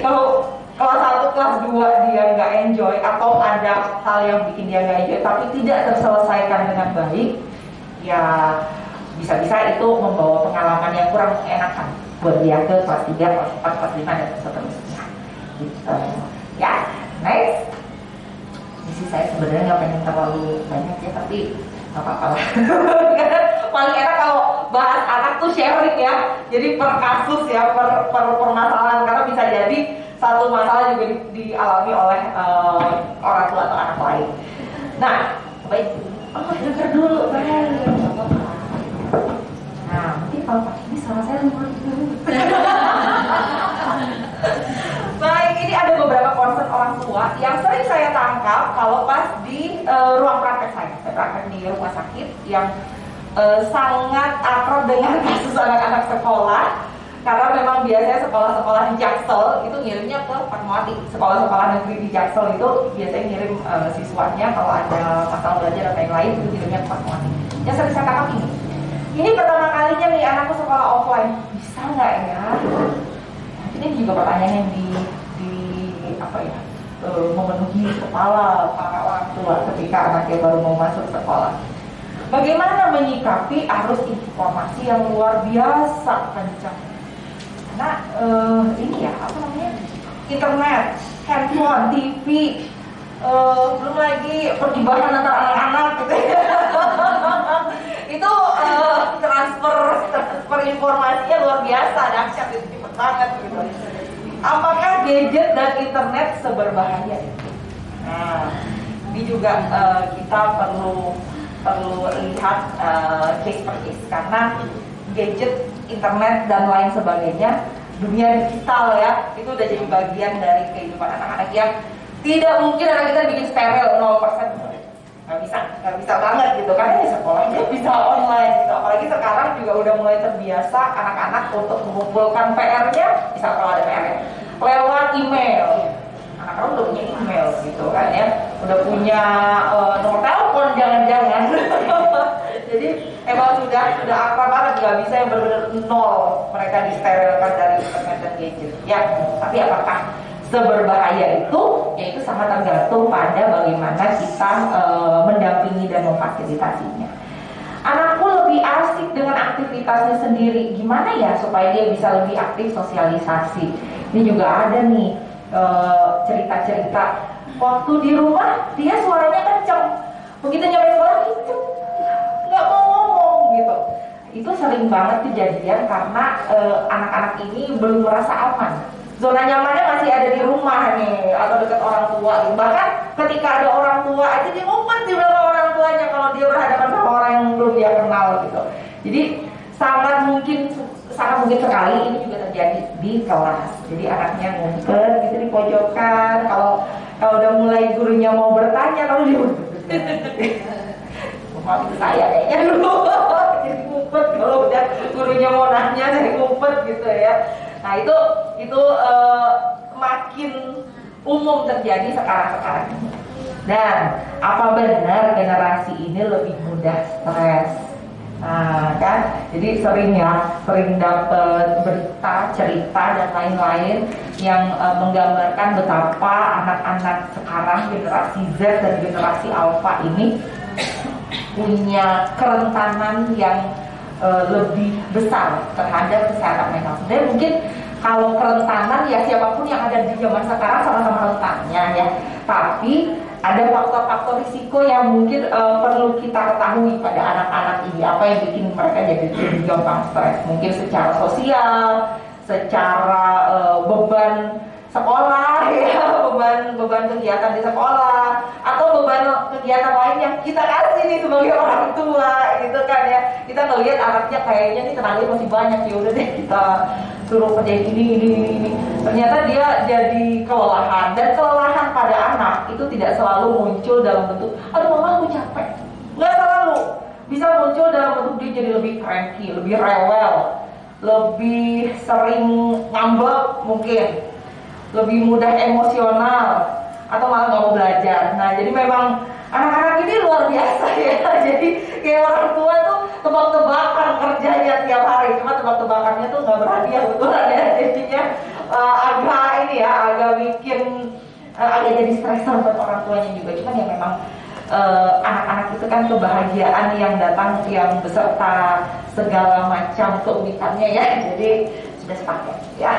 kalau kelas 1, kelas 2 dia nggak enjoy atau ada hal yang bikin dia nggak enjoy tapi tidak terselesaikan dengan baik, ya bisa-bisa itu membawa pengalaman yang kurang mengenakan buat dia ke kelas 3, kelas 4, kelas 5 dan seterusnya. Gitu. Ya, next. Misi saya sebenarnya nggak pengen terlalu banyak ya, tapi nggak apa-apa lah. Paling enak kalau bahas anak tuh sharing ya. Jadi per kasus ya, per permasalahan, karena bisa jadi satu masalah juga dialami oleh orang tua atau anak lain. Nah, baik. Dengar dulu, baik. Nah, mungkin kalau Pak ini salah saya dulu. Baik, ini ada beberapa concern orang tua yang sering saya tangkap kalau pas di ruang praktek saya. Saya praktek di rumah sakit yang sangat akrab dengan kasus anak-anak sekolah. Karena memang biasanya sekolah-sekolah di Jaksel itu ngirimnya ke Fatmawati. Sekolah-sekolah negeri di Jaksel itu biasanya ngirim siswanya kalau ada masalah belajar atau yang lain itu ngirimnya ke Fatmawati. Yang sering saya tangkap ini pertama kalinya nih anakku sekolah offline, bisa nggak ya? Ini juga pertanyaan yang memenuhi kepala para orang tua ketika anaknya baru mau masuk sekolah. Bagaimana menyikapi arus informasi yang luar biasa kencang? Karena ini ya internet, handphone, TV, belum lagi pergibahan antara anak-anak gitu ya. Itu transfer informasinya luar biasa, dahsyat, itu cepet banget gitu. Apakah gadget dan internet seberbahaya itu? Nah, Ini juga kita perlu lihat case per case, karena gadget, internet dan lain sebagainya, dunia digital ya, itu udah jadi bagian dari kehidupan anak-anak yang tidak mungkin anak kita bikin steril 0%. Nggak bisa banget gitu kan, ya sekolahnya bisa online gitu. Apalagi sekarang juga udah mulai terbiasa anak-anak untuk mengumpulkan PR-nya, misal kalau ada PR-nya lewat email. Anak-anak udah punya email gitu kan ya, udah punya nomor telepon jangan-jangan. Jadi emang sudah akrab banget, nggak bisa yang benar-benar nol mereka disterilkan dari internet dan gadget ya. Tapi apakah seberbahaya itu, yaitu sangat tergantung pada bagaimana kita mendampingi dan memfasilitasinya. Anakku lebih asik dengan aktivitasnya sendiri, gimana ya supaya dia bisa lebih aktif sosialisasi. Ini juga ada nih cerita-cerita waktu di rumah dia suaranya kenceng, begitu nyampe sekolah kenceng, nggak mau ngomong gitu. Itu sering banget kejadian karena anak-anak ini belum merasa aman. Zona nyamannya masih ada di rumah nih, atau dekat orang tua. Bahkan ketika ada orang tua aja dia ngumpet di belakang orang tuanya kalau dia berhadapan sama orang yang belum dia kenal gitu. Jadi sangat mungkin sekali ini juga terjadi di kelas. Jadi anaknya ngumpet gitu di pojokan. Kalau udah mulai gurunya mau bertanya, kalau dia maaf itu saya kayaknya dulu. Jadi ngumpet kalau udah gurunya mau nanya, saya ngumpet gitu ya. Nah itu makin umum terjadi sekarang ini. Dan apa benar generasi ini lebih mudah stres? Nah kan, jadi sering dapat berita, cerita dan lain-lain yang menggambarkan betapa anak-anak sekarang generasi Z dan generasi Alpha ini punya kerentanan yang lebih besar terhadap kesehatan mental. Sebenarnya mungkin kalau kerentanan ya siapapun yang ada di zaman sekarang sama-sama rentannya ya. Tapi ada faktor-faktor risiko yang mungkin perlu kita ketahui pada anak-anak ini. Apa yang bikin mereka jadi gampang stres? Mungkin secara sosial, secara beban sekolah ya, beban kegiatan di sekolah, atau beban kegiatan lain yang kita kasih nih sebagai orang tua gitu kan ya. Kita ngelihat anaknya kayaknya nih tenaganya masih banyak, ya udah deh kita suruh kerjain ini. Ternyata dia jadi kelelahan, dan kelelahan pada anak itu tidak selalu muncul dalam bentuk aduh mama aku capek. Nggak selalu, bisa muncul dalam bentuk dia jadi lebih cranky, lebih rewel, lebih sering ngambek mungkin, lebih mudah emosional, atau malah nggak mau belajar. Nah jadi memang anak-anak ini luar biasa ya. Jadi kayak orang tua tuh tebak-tebakan kerjanya tiap hari, cuma tebak-tebakannya tuh nggak berhadiah betulan ya. Jadinya agak bikin agak jadi stresor buat orang tuanya juga. Cuman ya memang anak-anak itu kan kebahagiaan yang datang yang beserta segala macam keunikannya ya. Jadi sudah sepaket ya.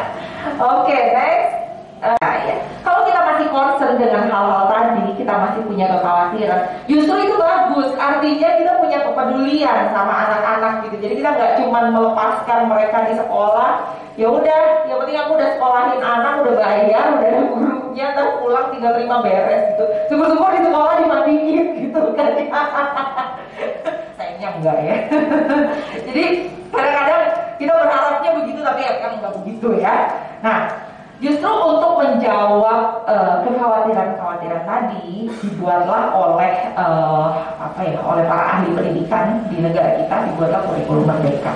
Oke, next. Ya. Kalau kita masih concern dengan hal-hal tadi, kita masih punya kekhawatiran, justru itu bagus. Artinya kita punya kepedulian sama anak-anak gitu. Jadi kita nggak cuma melepaskan mereka di sekolah. Ya udah, yang penting aku udah sekolahin anak, udah bayar, udah ada gurunya, ntar pulang tinggal terima beres gitu. Syukur-syukur di sekolah dimandiin gitu kan. Sayangnya enggak ya. Jadi kadang-kadang kita berharapnya begitu, tapi ya kan nggak begitu ya. Nah, justru untuk menjawab kekhawatiran-kekhawatiran tadi, dibuatlah oleh oleh para ahli pendidikan di negara kita, dibuatlah kurikulum Merdeka.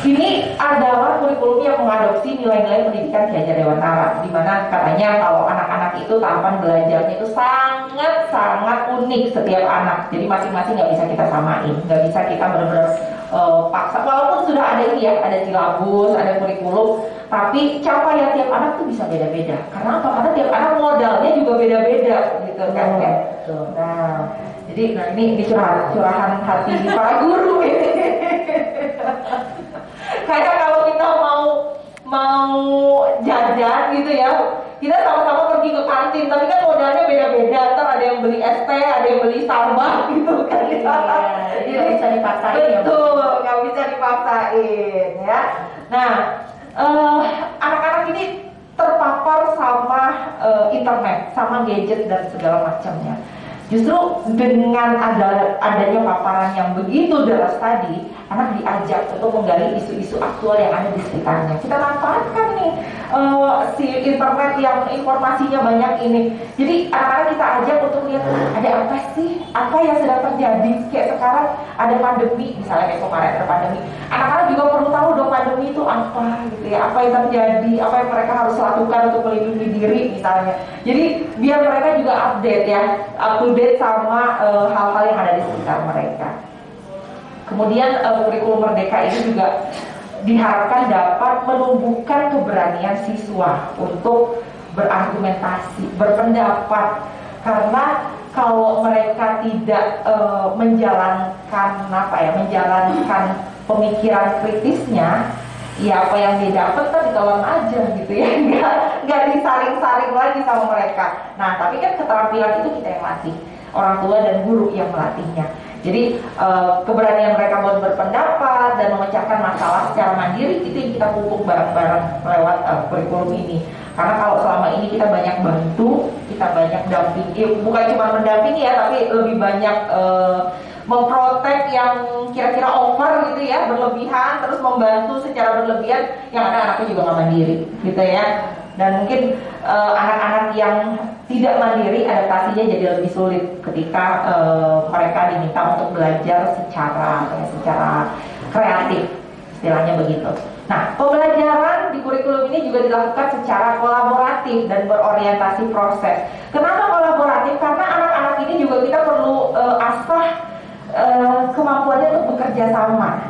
Ini adalah kurikulum yang mengadopsi nilai-nilai pendidikan Ki Hajar Dewantara, di mana katanya kalau anak-anak itu tahapan belajarnya itu sangat unik setiap anak. Jadi masing-masing nggak bisa kita samain, nggak bisa kita benar-benar paksa. Walaupun sudah ada ini ya, ada silabus, ada kurikulum, tapi capaian tiap anak tuh bisa beda-beda. Karena apa? Karena tiap anak modalnya juga beda-beda, gitu kan? Nah, jadi ini curahan hati para guru ini. Kayak kalau kita mau jajan gitu ya, kita sama-sama pergi ke kantin, tapi kan modalnya beda-beda. Ntar ada yang beli ST, ada yang beli Starbucks gitu kan. Jadi nggak bisa dipaksain ya. Betul, nggak bisa dipaksain ya. Nah, anak-anak ini terpapar sama internet sama gadget dan segala macamnya. Justru dengan adanya paparan yang begitu deras tadi, anak diajak untuk menggali isu-isu aktual yang ada di sekitarnya. Kita manfaatkan nih si internet yang informasinya banyak ini. Jadi anak-anak kita ajak untuk lihat ada apa sih, apa yang sedang terjadi. Kayak sekarang ada pandemi, misalnya kayak kemarin ada pandemi. Anak-anak juga perlu tahu dong pandemi itu apa gitu ya, apa yang terjadi, apa yang mereka harus lakukan untuk melindungi diri misalnya. Jadi biar mereka juga update ya, update sama hal-hal yang ada di sekitar mereka. Kemudian kurikulum Merdeka ini juga diharapkan dapat menumbuhkan keberanian siswa untuk berargumentasi, berpendapat. Karena kalau mereka tidak menjalankan pemikiran kritisnya, ya apa yang dia dapat kan ditelan aja gitu ya, nggak disaring-saring lagi sama mereka. Nah tapi kan keterampilan itu kita yang latih, orang tua dan guru yang melatihnya. Jadi keberanian mereka buat berpendapat dan memecahkan masalah secara mandiri itu yang kita pupuk bareng-bareng lewat kurikulum ini. Karena kalau selama ini kita banyak bantu, kita banyak dampingi, bukan cuma mendampingi ya, tapi lebih banyak memprotek yang kira-kira over gitu ya, berlebihan, terus membantu secara berlebihan, yang ada anaknya juga nggak mandiri gitu ya. Dan mungkin anak-anak yang tidak mandiri, adaptasinya jadi lebih sulit ketika mereka diminta untuk belajar secara kreatif, istilahnya begitu. Nah, pembelajaran di kurikulum ini juga dilakukan secara kolaboratif dan berorientasi proses. Kenapa kolaboratif? Karena anak-anak ini juga kita perlu asah kemampuannya untuk bekerja sama,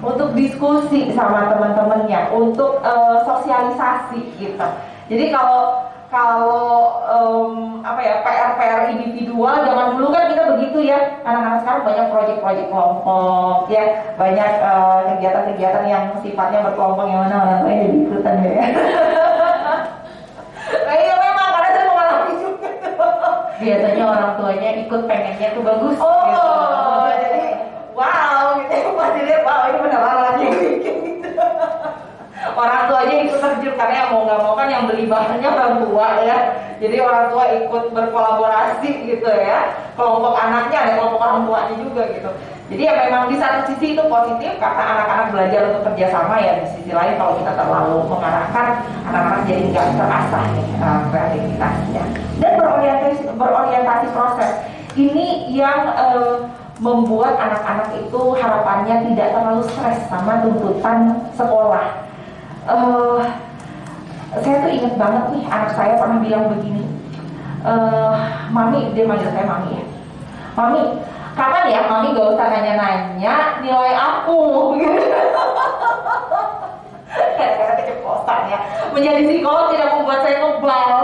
untuk diskusi sama teman-temannya, untuk sosialisasi gitu. Jadi kalau PR individual zaman dulu kan kita begitu ya, anak-anak sekarang banyak proyek-proyek kelompok ya, banyak kegiatan-kegiatan yang sifatnya berkelompok yang mana orang tua jadi ikutan ya. Nah iya memang karena saya mengalami juga. Biasanya orang tuanya ikut, pengennya tuh bagus. Gitu. Jadi wow gitu, pas dilihat wow ini beneran lagi gitu. Orang tuanya ikut terjun karena yang mau nggak mau kan yang beli bahannya orang tua ya. Jadi orang tua ikut berkolaborasi gitu ya. Kelompok anaknya ada kelompok orang tuanya juga gitu. Jadi ya memang di satu sisi itu positif karena anak-anak belajar untuk kerjasama ya. Di sisi lain kalau kita terlalu mengarahkan anak-anak jadi nggak terasah nih kreativitasnya. Dan berorientasi proses ini yang membuat anak-anak itu harapannya tidak terlalu stres sama tuntutan sekolah. Saya tuh inget banget nih, anak saya pernah bilang begini, Mami, dia manggil saya Mami ya, Mami, kapan ya Mami gak usah nanya-nanya nilai aku gitu. Kadang-kadang keceplosan ya. Menjadi psikolog tidak membuat saya ngebal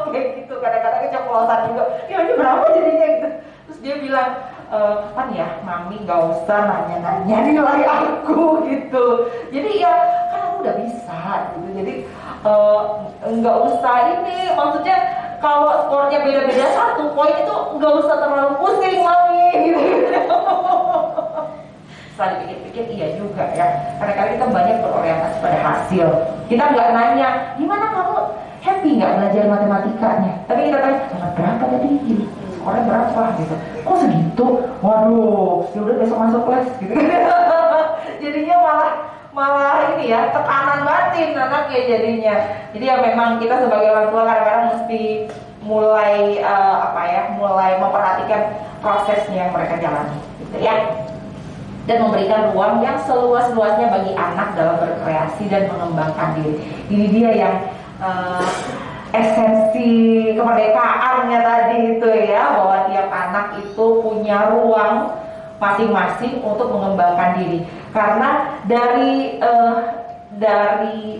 kayak gitu, kadang-kadang keceplosan juga. Ya ini berapa jadinya gitu. Terus dia bilang, kapan ya Mami gak usah nanya-nanya nilai aku gitu. Jadi ya kan aku udah bisa gitu. Jadi nggak usah ini, maksudnya kalau skornya beda-beda 1 poin itu nggak usah terlalu pusing Mami gitu. Setelah dipikir-pikir iya juga ya, kadang-kadang kita banyak berorientasi pada hasil. Kita nggak nanya gimana kamu happy nggak belajar matematikanya, tapi kita tanya berapa tadi gini, skornya berapa gitu. Kok segitu? Waduh, ya udah besok masuk les gitu. Jadinya malah ini ya, tekanan batin anaknya jadinya. Jadi ya memang kita sebagai orang tua kadang-kadang mesti mulai mulai memperhatikan prosesnya yang mereka jalani gitu ya. Dan memberikan ruang yang seluas-luasnya bagi anak dalam berkreasi dan mengembangkan diri. Ini dia yang esensi kemerdekaannya tadi itu ya, bahwa tiap anak itu punya ruang masing-masing untuk mengembangkan diri. Karena dari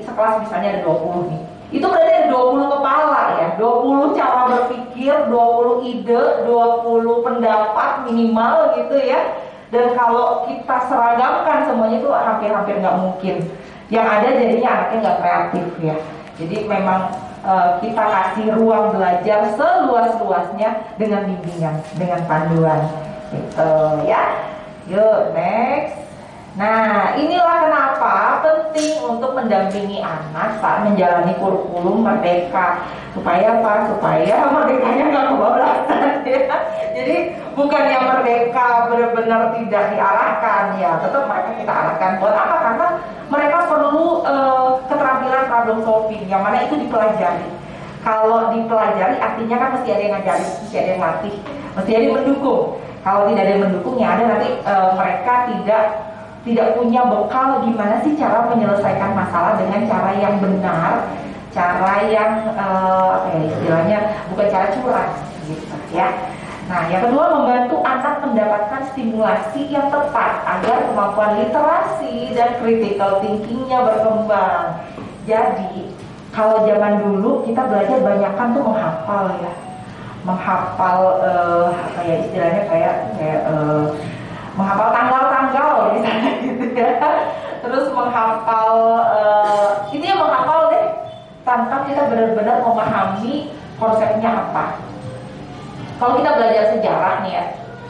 sekelas misalnya ada 20 nih, itu berarti ada 20 kepala ya, 20 cara berpikir, 20 ide, 20 pendapat minimal gitu ya. Dan kalau kita seragamkan semuanya itu hampir-hampir nggak mungkin. Yang ada jadinya anaknya nggak kreatif ya. Jadi memang kita kasih ruang belajar seluas-luasnya dengan bimbingan, dengan panduan gitu ya. Yuk next. Nah, inilah kenapa penting untuk mendampingi anak saat menjalani kurikulum merdeka. Supaya apa? Supaya merdekanya nggak kebablasan ya. Jadi bukan yang merdeka benar-benar tidak diarahkan ya, tetap mereka kita arahkan. Buat apa? Karena mereka perlu keterampilan problem solving, yang mana itu dipelajari. Kalau dipelajari artinya kan mesti ada yang ngajarin, mesti ada yang latih, mesti ada yang mendukung. Kalau tidak ada yang mendukung, ya ada nanti mereka tidak punya bekal gimana sih cara menyelesaikan masalah dengan cara yang benar, cara yang istilahnya bukan cara curang gitu ya. Nah, yang kedua, membantu anak mendapatkan stimulasi yang tepat agar kemampuan literasi dan critical thinkingnya berkembang. Jadi kalau zaman dulu kita belajar banyakkan tuh menghafal ya, menghafal istilahnya kayak menghafal tanggal-tanggal misalnya gitu ya. Terus menghafal intinya menghafal deh tanpa kita benar-benar memahami konsepnya apa. Kalau kita belajar sejarah nih ya,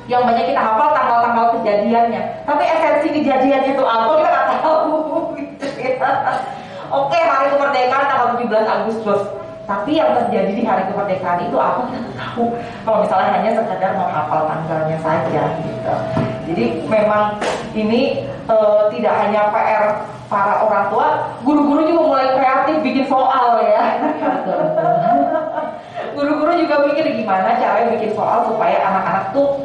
yang banyak kita hafal tanggal-tanggal kejadiannya, tapi esensi kejadian itu apa kita nggak tahu gitu ya. Oke, hari kemerdekaan tanggal 17 Agustus, tapi yang terjadi di hari kemerdekaan itu apa kita nggak tahu. Kalau misalnya hanya sekedar menghafal tanggalnya saja gitu. Jadi memang ini tidak hanya PR para orang tua, guru-guru juga mulai kreatif bikin soal ya. Guru-guru juga mikir gimana caranya bikin soal supaya anak-anak tuh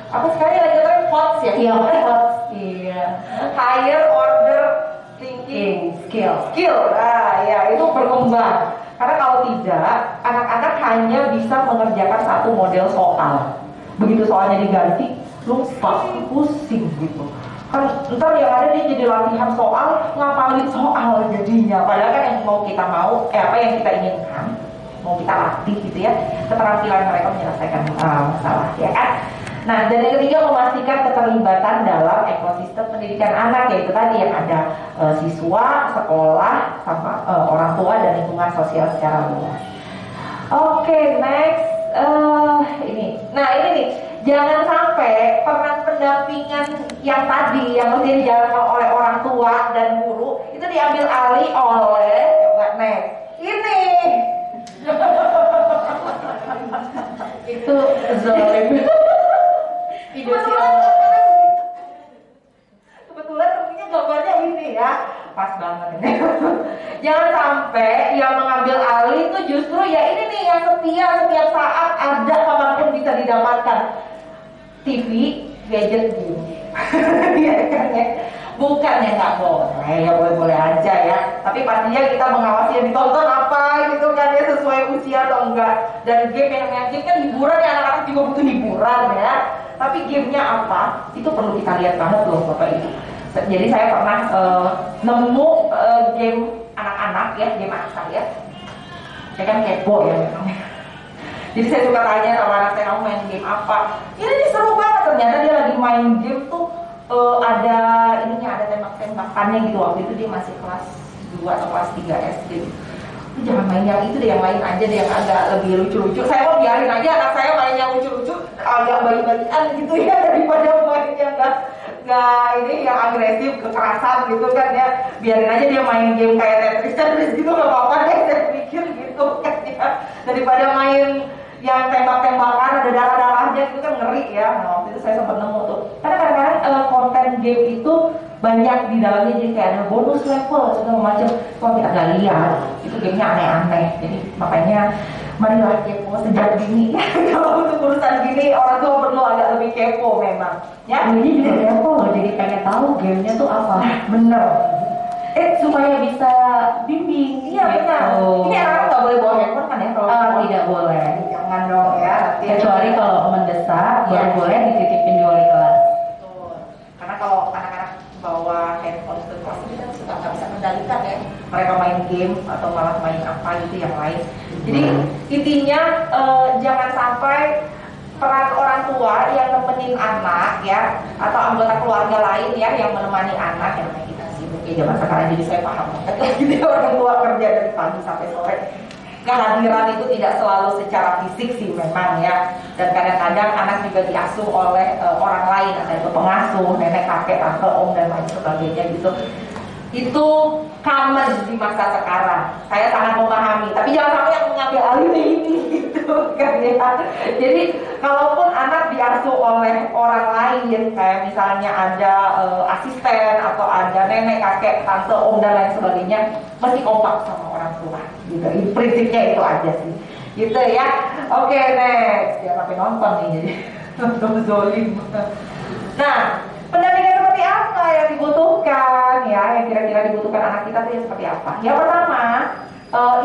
apa sekali lagi kan HOTS ya? Iya, HOTS. Iya. Higher order thinking skill. Nah, ya itu berkembang. Karena kalau tidak, anak-anak hanya bisa mengerjakan satu model soal. Begitu soalnya diganti, lupa, pusing gitu. Kan ntar yang ada dia jadi latihan soal, ngapalin soal jadinya. Padahal kan yang yang kita inginkan, mau kita latih gitu ya, keterampilan mereka menyelesaikan masalah ya kan. Nah, dan yang ketiga, memastikan keterlibatan dalam ekosistem pendidikan anak, yaitu tadi yang ada siswa, sekolah, sama orang tua dan lingkungan sosial secara luas. Oke, next ini. Nah, ini nih, jangan sampai peran pendampingan yang tadi yang mesti dijalankan oleh orang tua dan guru itu diambil alih oleh next ini. Itu zolim. Kebetulan tentunya gambarnya ini ya, pas banget ini. Jangan sampai yang mengambil alih itu justru ya ini nih yang setiap saat ada kapanpun bisa didapatkan. TV, gadget, game. Iya kan ya. Bukan yang nggak boleh, ya boleh-boleh aja ya. Tapi pastinya kita mengawasi yang ditonton apa gitu kan ya, sesuai usia atau enggak. Dan game yang namanya game kan hiburan ya, anak-anak juga butuh hiburan ya. Tapi gamenya apa? Itu perlu kita lihat banget loh Bapak Ibu. Jadi saya pernah nemu game anak-anak ya, game anak saya. Saya kan kepo ya memang. Jadi saya suka tanya sama anak saya, kamu main game apa? Ini seru banget, ternyata dia lagi main game tuh ada tembak-tembakannya gitu. Waktu itu dia masih kelas 2 atau kelas 3 SD. Jangan main yang itu deh, yang lain aja deh, yang agak lebih lucu-lucu. Saya mau biarin aja anak saya main yang lucu-lucu, agak bayi-bayian gitu ya, daripada main yang nggak ini yang agresif, kekerasan gitu kan ya. Biarin aja dia main game kayak Tetris gitu, nggak apa-apa deh, saya pikir gitu kan ya. Daripada main yang tembak-tembakan ada darah-darahnya itu kan ngeri ya. Nah, waktu itu saya sempat nemu tuh. Karena kadang-kadang konten game itu banyak di dalamnya, jadi kayak ada bonus level segala macam. Kalau kita nggak lihat, itu gamenya aneh-aneh. Jadi makanya marilah kepo sejak dini. Kalau untuk urusan gini orang tua perlu agak lebih kepo memang. Ya, Ini juga kepo loh, jadi pengen tahu gamenya tuh apa. bener. Supaya bisa bimbing. Iya benar. Ini anak-anak nggak boleh bawa handphone kan ya? Kalau Tidak boleh. jangan dong ya. Kecuali kalau mendesak, Ya. baru boleh dititipin di wali kelas. Betul. Karena kalau anak-anak bawa handphone ke kelas itu kan suka nggak bisa kendalikan ya. Mereka main game atau malah main apa gitu yang lain. Jadi intinya jangan sampai peran orang tua yang nemenin anak ya, atau anggota keluarga lain ya yang menemani anak, yang kita sibuk ya zaman sekarang, jadi saya paham banget gitu orang tua kerja dari pagi sampai sore. kehadiran itu tidak selalu secara fisik sih memang ya. Dan kadang-kadang anak juga diasuh oleh orang lain, ada itu pengasuh, nenek, kakek, tante, om dan lain sebagainya gitu. Itu common di masa sekarang. Saya sangat memahami, tapi jangan sampai yang mengambil alih ini gitu kan ya. Jadi kalaupun anak diasuh oleh orang lain, kayak misalnya ada asisten atau ada nenek, kakek, tante, om dan lain sebagainya, mesti kompak sama orang tua gitu. Prinsipnya itu aja sih gitu ya. Oke, next. Jangan sampai nonton nih jadi nonton zolim. Nah, pendampingan seperti apa yang dibutuhkan ya, yang kira-kira dibutuhkan anak kita itu yang seperti apa? Yang pertama,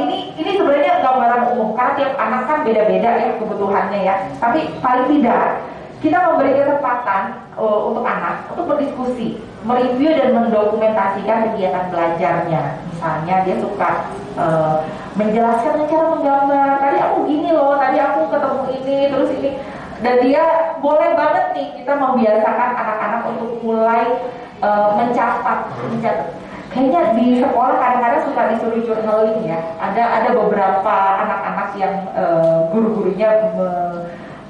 ini sebenarnya gambaran umum karena tiap anak kan beda-beda ya kebutuhannya ya. Tapi paling tidak kita memberi kesempatan untuk anak untuk berdiskusi, mereview dan mendokumentasikan kegiatan belajarnya. Misalnya dia suka menjelaskan cara menggambar. Tadi aku gini loh, tadi aku ketemu ini, terus ini. Dan dia boleh banget nih kita membiasakan anak-anak untuk mulai mencatat. Kayaknya di sekolah kadang-kadang suka disuruh journaling ya. Ada beberapa anak-anak yang guru-gurunya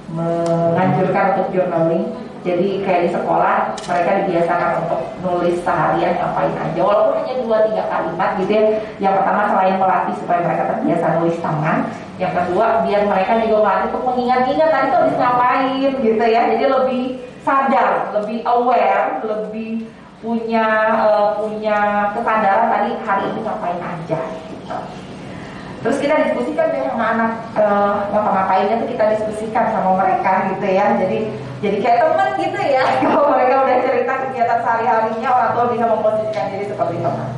menganjurkan untuk journaling. Jadi kayak di sekolah mereka dibiasakan untuk nulis seharian ngapain aja, walaupun hanya 2-3 kalimat gitu ya. Yang pertama selain melatih supaya mereka terbiasa nulis tangan, yang kedua biar mereka juga melatih untuk mengingat-ingat tadi tuh habis ngapain gitu ya. Jadi lebih sadar, lebih aware, lebih punya kesadaran tadi hari ini ngapain aja gitu. Terus kita diskusikan deh sama anak ngapa-ngapainnya tuh kita diskusikan sama mereka gitu ya. Jadi kayak teman gitu ya. Kalau mereka udah cerita kegiatan sehari-harinya, orang tua bisa memposisikan diri seperti teman.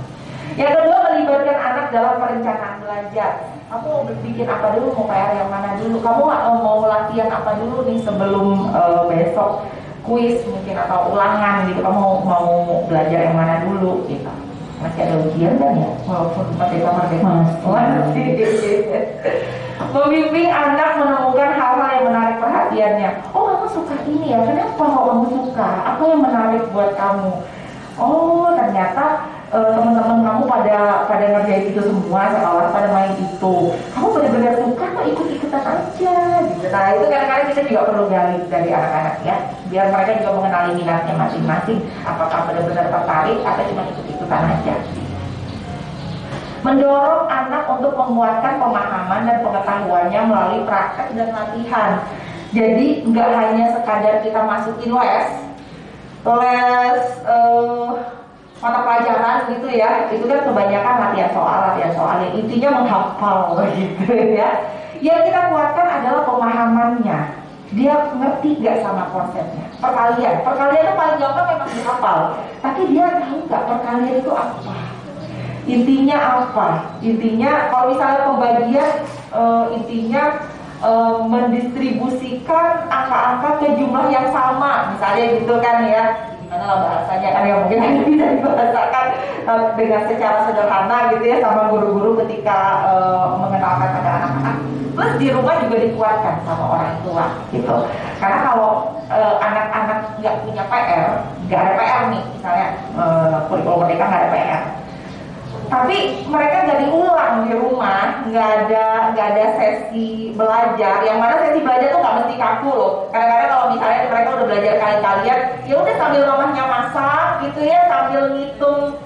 Yang kedua, melibatkan anak dalam perencanaan belajar. Kamu mau bikin apa dulu, mau PR yang mana dulu, kamu mau latihan apa dulu nih sebelum besok kuis mungkin atau ulangan gitu, kamu mau belajar yang mana dulu gitu. Masih ada ujian kan ya, walaupun merdeka masih. Membimbing anak menemukan hal-hal yang menarik perhatiannya. Oh, kamu suka ini ya, kenapa kamu suka? Apa yang menarik buat kamu? Oh, ternyata teman-teman kamu pada ngerjain itu semua, seolah pada main itu. Kamu benar-benar suka kok, ikut-ikutan aja gitu. Nah, itu kadang-kadang kita juga perlu gali dari anak-anak ya, biar mereka juga mengenali minatnya masing-masing. Apakah benar-benar tertarik atau cuma ikut-ikutan aja. Mendorong anak untuk menguatkan pemahaman dan pengetahuannya melalui praktek dan latihan. Jadi nggak hanya sekadar kita masukin les mata pelajaran gitu ya, itu kan kebanyakan latihan soal yang intinya menghafal gitu ya. Yang kita kuatkan adalah pemahamannya. Dia ngerti nggak sama konsepnya. Perkalian itu paling gampang memang dihafal, tapi dia tahu nggak perkalian itu apa, intinya apa. Intinya kalau misalnya pembagian, intinya mendistribusikan angka-angka ke jumlah yang sama, misalnya gitu kan ya. Gimana lah bahasanya kan ya, mungkin hanya bisa dibahasakan dengan secara sederhana gitu ya sama guru-guru ketika mengenalkan pada anak-anak. Plus di rumah juga dikuatkan sama orang tua gitu. Karena kalau anak-anak nggak punya PR, nggak ada PR nih, misalnya kurikulum merdeka nggak ada PR, tapi mereka nggak diulang di rumah, nggak ada sesi belajar. Yang mana sesi belajar tuh nggak mesti kaku loh. Kadang-kadang kalau misalnya mereka udah belajar kali-kalian, ya udah sambil mamahnya masak gitu ya, sambil ngitung.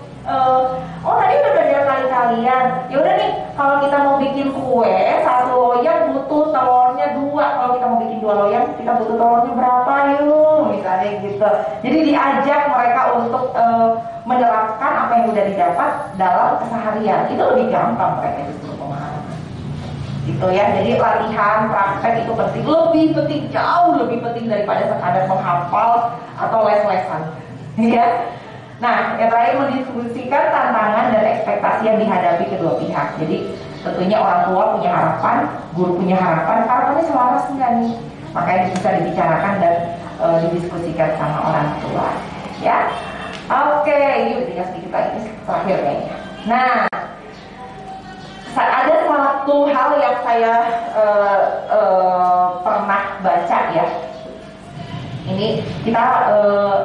Oh tadi udah belajar kali-kalian. Ya udah nih, kalau kita mau bikin kue 1 loyang butuh telurnya 2. Kalau kita mau bikin 2 loyang, kita butuh telurnya berapa yuk, misalnya gitu. Jadi diajak mereka untuk menerapkan apa yang udah didapat dalam keseharian. Itu lebih gampang mereka justru pemahaman. Gitu ya. Jadi latihan, praktek itu penting, lebih penting, jauh lebih penting daripada sekadar menghafal atau les-lesan. Ya. Nah, yang terakhir mendiskusikan tantangan dan ekspektasi yang dihadapi kedua pihak. Jadi tentunya orang tua punya harapan, guru punya harapan, harapannya selaras enggak nih? Makanya bisa dibicarakan dan didiskusikan sama orang tua. Ya, oke, yuk tinggal sedikit lagi terakhir kayaknya. Nah, ada satu hal yang saya pernah baca ya. Ini kita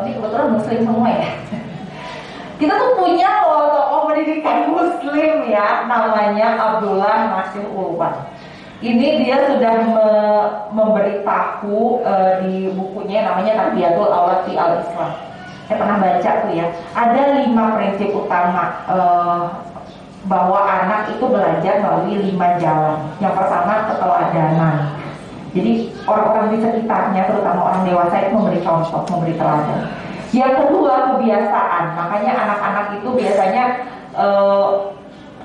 ini kebetulan muslim semua ya. Kita tuh punya loh tokoh pendidikan muslim ya, namanya Abdullah Nasir Ulwan. Ini dia sudah memberitahu di bukunya namanya Tarbiyatul Aulad fi Al-Islam. Saya pernah baca tuh ya, ada 5 prinsip utama bahwa anak itu belajar melalui 5 jalan. Yang pertama, keteladanan. Jadi orang-orang di sekitarnya, terutama orang dewasa itu memberi contoh, memberi teladan. Yang kedua, kebiasaan. Makanya anak-anak itu biasanya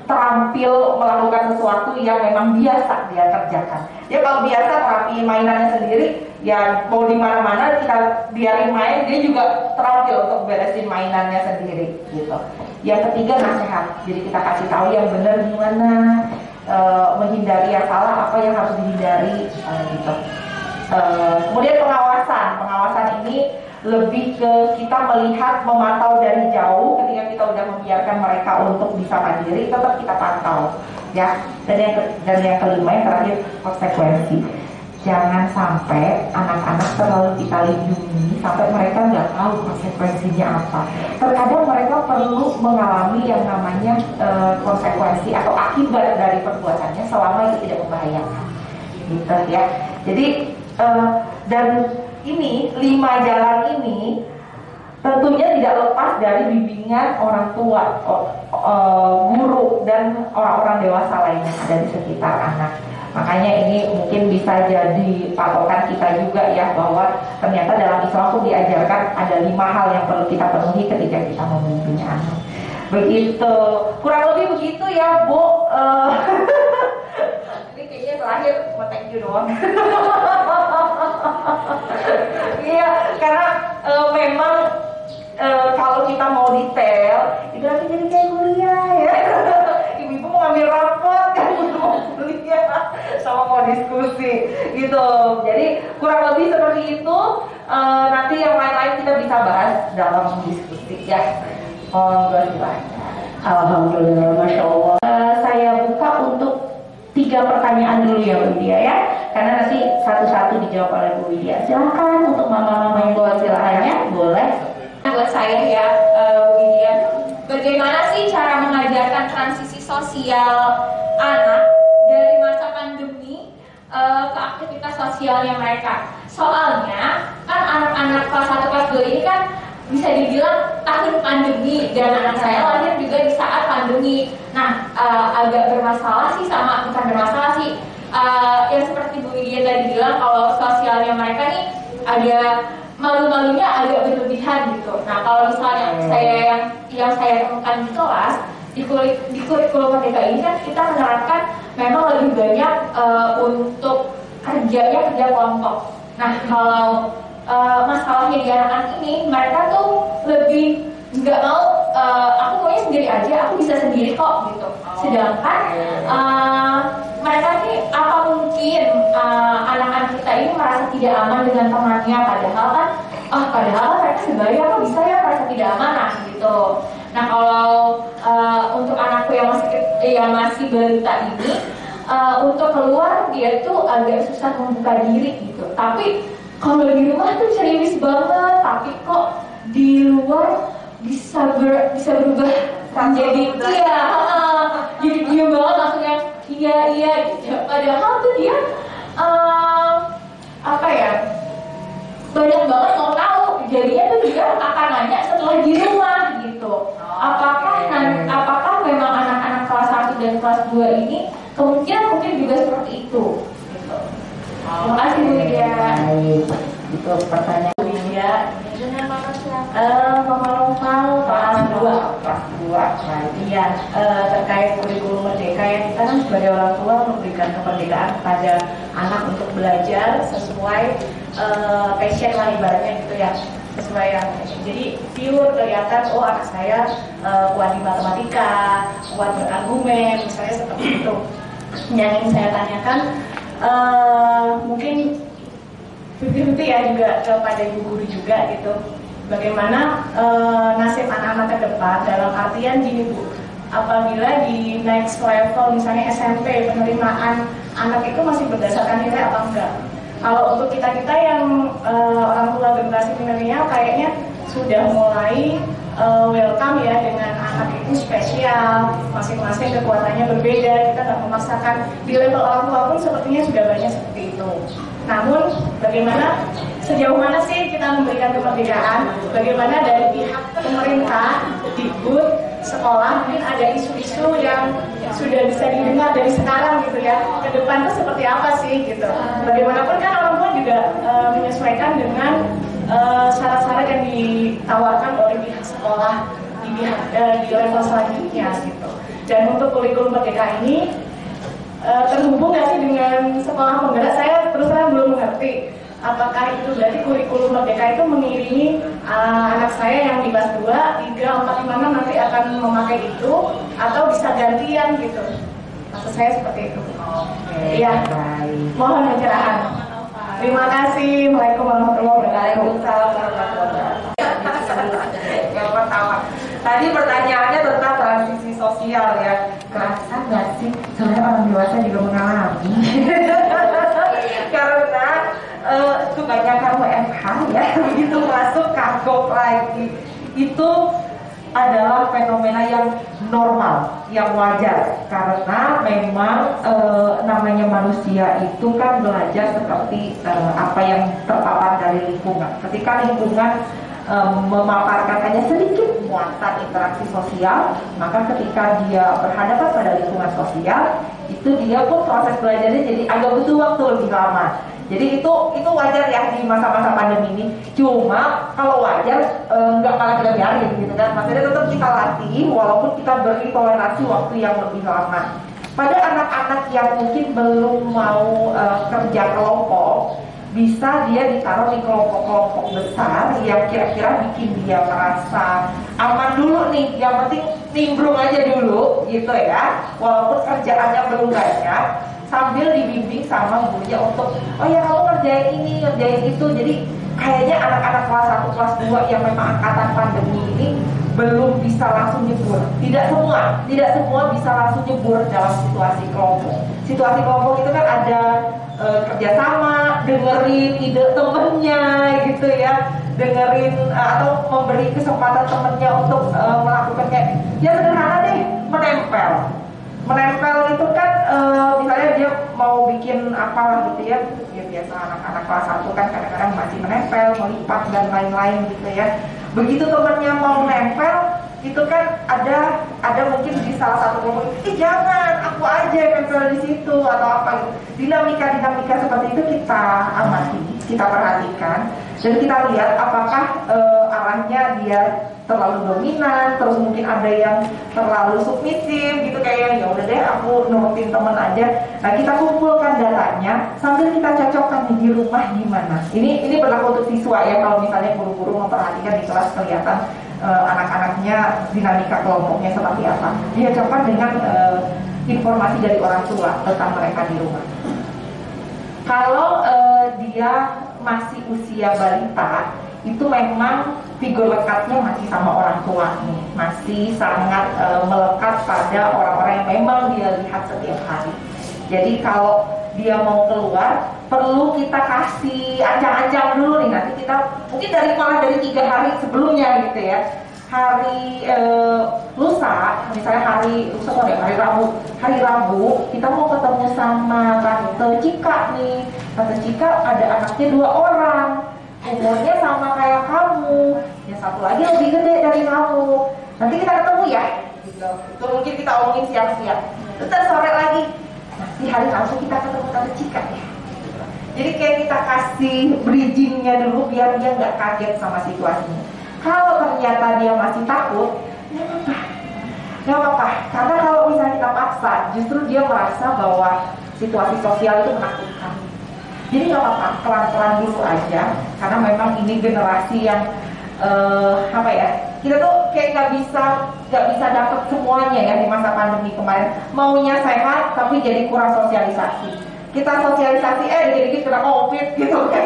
terampil melakukan sesuatu yang memang biasa dia kerjakan. Ya kalau biasa terapi mainannya sendiri, ya mau di mana-mana kita biarin main, dia juga terampil untuk beresin mainannya sendiri gitu. Yang ketiga, nasihat. Jadi kita kasih tahu yang benar gimana, menghindari yang salah, apa yang harus dihindari gitu. Kemudian pengawasan ini lebih ke kita melihat, memantau dari jauh. Ketika kita udah membiarkan mereka untuk bisa mandiri, tetap kita pantau ya. Dan yang kelima, yang terakhir, konsekuensi. Jangan sampai anak-anak terlalu kita lindungi sampai mereka nggak tahu konsekuensinya apa. Terkadang mereka perlu mengalami yang namanya konsekuensi atau akibat dari perbuatannya selama itu tidak membahayakan gitu ya. Jadi dan ini 5 jalan ini tentunya tidak lepas dari bimbingan orang tua, guru, dan orang-orang dewasa lainnya yang ada di sekitar anak. Makanya ini mungkin bisa jadi patokan kita juga ya, bahwa ternyata dalam Islam pun diajarkan ada 5 hal yang perlu kita penuhi ketika kita memimpin anak. Begitu, kurang lebih begitu ya Bu. Ini kayaknya terakhir mau thank you doang. Iya, karena memang kalau kita mau detail, itu nanti jadi kayak kuliah ya. Ibu-ibu mau ngambil rapot, kan mau kuliah sama mau diskusi gitu. Jadi kurang lebih seperti itu. Nanti yang lain-lain kita bisa bahas dalam diskusi ya. Alhamdulillah, Masya Allah. Saya buka untuk 3 pertanyaan dulu ya Bu Widya ya, karena nanti satu-satu dijawab oleh Bu Widya. Silahkan untuk mama-mama yang bawa silahkannya, boleh. Buat saya ya Bu Widya, bagaimana sih cara mengajarkan transisi sosial anak dari masa pandemi ke aktivitas sosialnya mereka? Soalnya kan anak-anak kelas 1 kelas 2 ini kan bisa dibilang tahun pandemi, dan anak saya lahir juga di saat pandemi. Nah, agak bermasalah sih, sama bukan bermasalah sih, yang seperti Bu Widya tadi bilang, kalau sosialnya mereka nih ada malu-malunya agak berlebihan gitu. Nah, kalau misalnya yang saya temukan di kelas, di kurikulum Merdeka ini kan kita menerapkan memang lebih banyak untuk kerja kelompok. Nah, kalau masalahnya di anak-anak ini, mereka tuh lebih nggak mau, aku maunya sendiri aja, aku bisa sendiri kok gitu. Sedangkan mereka nih, apa mungkin anak-anak kita ini merasa tidak aman dengan temannya, padahal mereka sebenarnya kok bisa ya merasa tidak aman gitu. Nah, kalau untuk anakku yang masih balita ini, untuk keluar dia tuh agak susah membuka diri gitu. Tapi kalau di rumah tuh serius banget, tapi kok di luar bisa berubah menjadi jadi dia banget, langsung yang iya gitu. Padahal tuh dia banyak banget mau tahu. Jadinya tuh dia akan nanya setelah di rumah gitu. Apakah memang anak-anak kelas 1 dan kelas 2 ini mungkin juga seperti itu gitu. Terima kasih Bu Widya. Itu pertanyaan Bu Widya. Mama Lokal kelas 2. Iya, terkait kurikulum Merdeka ya, kita kan sebagai orang tua memberikan kemerdekaan kepada anak untuk belajar sesuai passion lah ibaratnya gitu ya, sesuai yang jadi pure kelihatan, oh anak saya kuat di matematika, kuat berargumen, misalnya seperti itu. Yang ingin saya tanyakan, mungkin 50-50 ya juga kepada ibu guru juga gitu. Bagaimana nasib anak-anak ke depan, dalam artian gini Bu, apabila di next level misalnya SMP penerimaan anak itu masih berdasarkan nilai apa enggak? Kalau untuk kita yang orang tua generasi milenial kayaknya sudah mulai welcome ya, dengan anak itu spesial, masing-masing kekuatannya berbeda, kita nggak memaksakan. Di level orang tua pun sepertinya sudah banyak seperti itu. Namun bagaimana, sejauh mana sih kita memberikan kemerdekaan? Bagaimana dari pihak pemerintah, Dikbud, sekolah, mungkin ada isu-isu yang sudah bisa didengar dari sekarang gitu ya, ke depan itu seperti apa sih gitu. Bagaimanapun kan orang tua juga menyesuaikan dengan syarat-syarat yang ditawarkan oleh pihak sekolah di level selanjutnya gitu. Dan untuk kurikulum merdeka ini terhubung nggak sih dengan sekolah penggerak? Saya terus terang belum mengerti. Apakah itu berarti kurikulum merdeka itu mengiringi anak saya yang di kelas 2, 3, 4, 5, 6 nanti akan memakai itu, atau bisa gantian gitu? Maksud saya seperti itu. Iya. Mohon pencerahan. Terima kasih. Assalamualaikum warahmatullahi wabarakatuh. Waalaikumsalam warahmatullahi wabarakatuh. Yang pertama, tadi pertanyaannya tentang transisi sosial ya. Kerasa nggak sih? Sebenarnya orang dewasa juga mengalami. Karena kebanyakan WFH ya, begitu masuk kagok lagi. Itu adalah fenomena yang normal, yang wajar, karena memang namanya manusia itu kan belajar seperti apa yang terpapar dari lingkungan. Ketika lingkungan memaparkan hanya sedikit muatan interaksi sosial, maka ketika dia berhadapan pada lingkungan sosial, itu dia pun proses belajarnya jadi agak butuh waktu lebih lama. Jadi itu wajar ya di masa-masa pandemi ini. Cuma kalau wajar nggak malah kita biarin gitu kan. Maksudnya tetap kita latih walaupun kita beri toleransi waktu yang lebih lama. Pada anak-anak yang mungkin belum mau kerja kelompok, bisa dia ditaruh di kelompok-kelompok besar yang kira-kira bikin dia merasa aman dulu nih. Yang penting nimbrung aja dulu gitu ya. Walaupun kerjaannya belum banyak, sambil dibimbing sama gurunya untuk, oh ya kamu ngerjain ini, ngerjain itu. Jadi kayaknya anak-anak kelas 1, kelas 2 yang memang angkatan pandemi ini belum bisa langsung nyebur. Tidak semua bisa langsung nyebur dalam situasi kelompok. Situasi kelompok itu kan ada kerjasama, dengerin ide temennya gitu ya, dengerin atau memberi kesempatan temennya untuk melakukan kayak, ya sederhana deh, menempel itu kan misalnya dia mau bikin apalah gitu ya biasa anak-anak kelas 1 kan kadang-kadang masih menempel, melipat dan lain-lain gitu ya. Begitu temannya mau menempel itu kan ada mungkin di salah satu kelompok, jangan aku aja yang nempel di situ atau apa gitu. Dinamika seperti itu kita amati, kita perhatikan dan kita lihat apakah arahnya dia terlalu dominan, terus mungkin ada yang terlalu submisif gitu, kayak ya udah deh aku nurutin teman aja. Nah kita kumpulkan datanya sambil kita cocokkan di rumah gimana. Ini berlaku untuk siswa ya, kalau misalnya guru-guru memperhatikan di kelas kelihatan anak-anaknya dinamika kelompoknya seperti apa, dia cocokkan dengan informasi dari orang tua tentang mereka di rumah. Kalau dia masih usia balita, itu memang figur lekatnya masih sama orang tua nih, masih sangat melekat pada orang-orang yang memang dia lihat setiap hari. Jadi kalau dia mau keluar, perlu kita kasih ancang-ancang dulu nih. Nanti kita mungkin malah dari 3 hari sebelumnya gitu ya. Hari lusa, misalnya hari Rabu, kita mau ketemu sama Tante Cika nih. Tante Cika ada anaknya 2 orang. Umurnya sama kayak kamu, yang satu lagi lebih gede dari kamu. Nanti kita ketemu ya gitu. Itu mungkin kita omongin siang-siang. Terus sore lagi, di hari Sabtu kita ketemu Tante Cika ya. Jadi kayak kita kasih bridgingnya dulu biar dia nggak kaget sama situasinya. Kalau ternyata dia masih takut, nggak apa-apa. Karena kalau misalnya kita paksa, justru dia merasa bahwa situasi sosial itu menakutkan. Jadi nggak apa-apa, pelan-pelan dulu aja, karena memang ini generasi yang kita tuh kayak nggak bisa dapat semuanya ya di masa pandemi kemarin. Maunya sehat, tapi jadi kurang sosialisasi. Kita sosialisasi, dikit-dikit kena COVID gitu kan.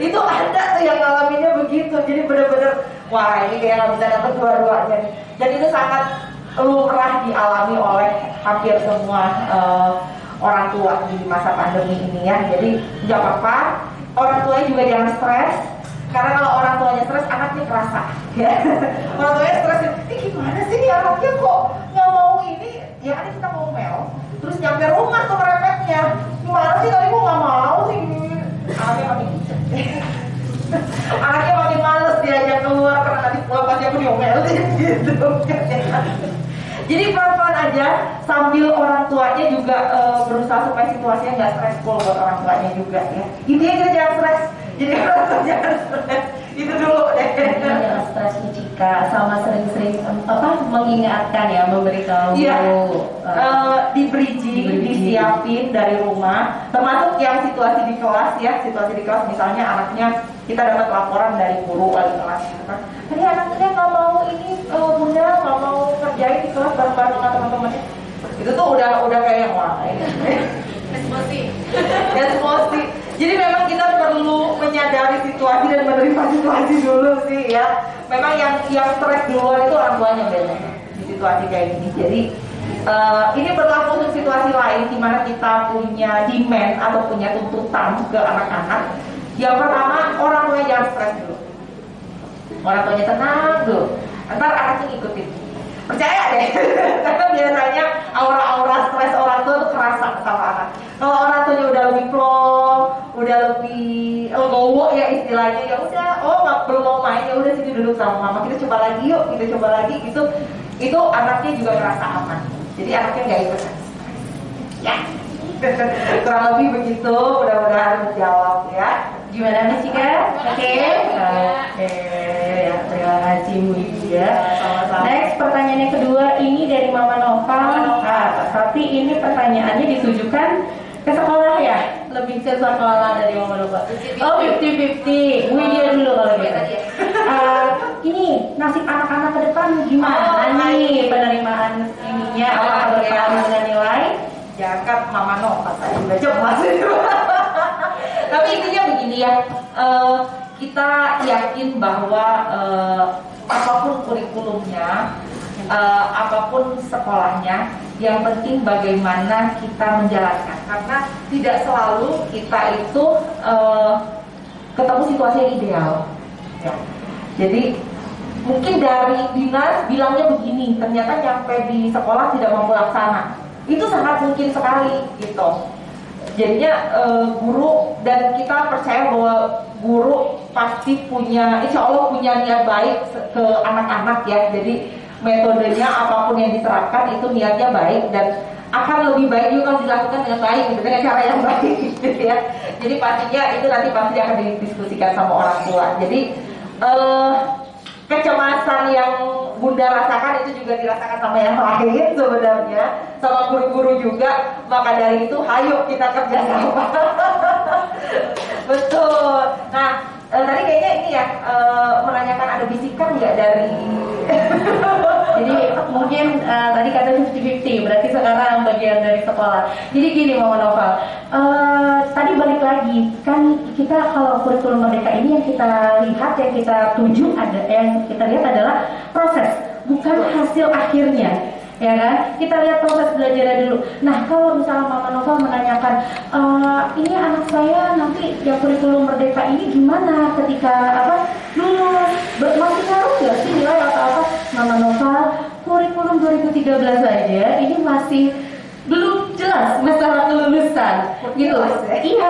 Itu ada tuh yang ngalaminnya begitu. Jadi bener-bener, wah ini kayak nggak bisa dapat dua-duanya nih. Dan itu sangat lumrah dialami oleh hampir semua orang tua di masa pandemi ini ya. Jadi nggak apa-apa, orang tuanya juga jangan stres. Karena kalau orang tuanya stres, anaknya kerasa. Ya. Orang tuanya stres, ini gimana sih nih anaknya kok nggak mau ini? Ya kan kita ngomel, terus nyampe rumah tuh merepetnya. Gimana sih kalau ibu nggak mau sih? Anaknya makin anaknya makin males diajak keluar karena nanti pulang pasti aku diomelin gitu. Jadi pelan-pelan aja sambil orang tuanya juga berusaha supaya situasinya nggak stressful buat orang tuanya juga ya. Intinya kita jangan stres. Jadi orang tua jangan stres. Itu dulu deh. Jangan stres Cika, sama sering-sering mengingatkan ya, memberitahu. Iya. Di bridging, disiapin dari rumah, termasuk yang situasi di kelas ya, situasi di kelas misalnya anaknya kita dapat laporan dari guru wali kelas gitu kan. Tadi anaknya nggak mau ini bunda nggak mau kerjain di kelas bareng-bareng sama teman-temannya. Itu tuh udah kayak wah ini. Emosi. Jadi memang kita perlu menyadari situasi dan menerima situasi dulu sih ya. Memang yang stres duluan itu orang tuanya biasanya di situasi kayak gini. Jadi ini berlaku untuk situasi lain di mana kita punya demand atau punya tuntutan ke anak-anak. Yang pertama, orang tuanya jangan stres dulu. Orang tuanya tenang dulu. Ntar anaknya ngikutin. Percaya deh, karena biasanya aura-aura stres orang tua tuh kerasa sama anak. Kalau orang tuanya udah lebih plong, udah lebih legowo ya istilahnya, ya udah, belum mau main, ya udah sini duduk sama mama, kita coba lagi yuk, kita coba lagi gitu. Itu anaknya juga merasa aman. Jadi anaknya nggak ikut stres. Ya, kurang lebih begitu. Mudah-mudahan menjawab ya. Gimana Miss Cika? Oke. Ya, terima kasih Bu Lydia. Sama-sama. Next, pertanyaan yang kedua ini dari Mama Nova. Tapi ini pertanyaannya ditujukan ke sekolah ya, lebih ke sekolah dari Mama Nova. Oh, 50-50. Bu Lydia dulu kalau gitu. Ini nasib anak-anak ke depan gimana nih penerimaan ininya? Apakah berpengaruh dengan nilai? Jangan Mama Nova, saya juga cemas. Tapi intinya begini ya, kita yakin bahwa apapun kurikulumnya, apapun sekolahnya, yang penting bagaimana kita menjalankan. Karena tidak selalu kita itu ketemu situasi yang ideal. Ya. Jadi mungkin dari dinas bilangnya begini, ternyata nyampe di sekolah tidak mampu laksana. Itu sangat mungkin sekali gitu. Jadinya guru, dan kita percaya bahwa guru pasti punya, insya Allah punya niat baik ke anak-anak ya. Jadi metodenya apapun yang diterapkan itu niatnya baik dan akan lebih baik juga kalau dilakukan dengan baik gitu, dengan cara yang baik gitu ya. Jadi pastinya itu nanti pasti akan didiskusikan sama orang tua. Jadi kecemasan yang Bunda rasakan itu juga dirasakan sama yang lain sebenarnya, sama guru-guru juga. Maka dari itu, hayo kita kerja sama. Betul. Nah, tadi kayaknya ini ya menanyakan ada bisikan nggak dari. Jadi mungkin tadi kata 50-50, berarti sekarang bagian dari sekolah. Jadi gini Mama Nova, tadi balik lagi kan kita kalau kurikulum merdeka ini yang kita lihat, yang kita tuju yang kita lihat adalah proses, bukan hasil akhirnya. Ya kan, kita lihat proses belajarnya dulu. Nah, kalau misalnya Mama Nova menanyakan, ini anak saya nanti yang kurikulum merdeka ini gimana ketika lulus, masih ngaruh nggak sih nilai atau apa? Mama Nova, kurikulum 2013 aja ini masih belum jelas masalah kelulusan, gitu. Iya,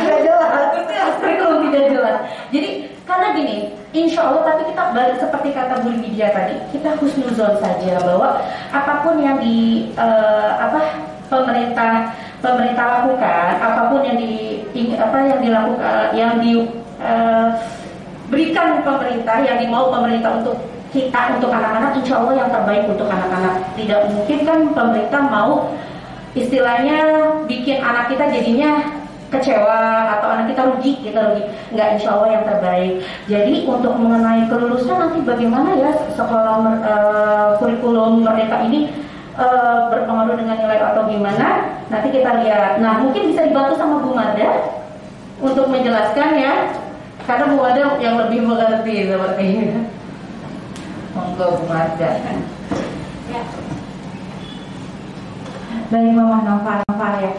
tidak jelas. Kurikulum tidak jelas. Jadi karena gini, insya Allah, tapi kita seperti kata Bu Lydia tadi, kita husnuzon saja bahwa apapun yang pemerintah lakukan, apapun yang diberikan pemerintah, yang dimau pemerintah untuk kita, untuk anak-anak, insya Allah yang terbaik untuk anak-anak. Tidak mungkin kan pemerintah mau istilahnya bikin anak kita jadinya kecewa atau anak kita rugi, nggak, insya Allah yang terbaik. Jadi untuk mengenai kelulusan nanti bagaimana ya sekolah kurikulum merdeka ini berpengaruh dengan nilai atau gimana, nanti kita lihat. Nah, mungkin bisa dibantu sama Bu Mada untuk menjelaskan ya, karena Bu Mada yang lebih mengerti seperti ini. Monggo Bu Mada. Ya. Dari Mama Nova ya.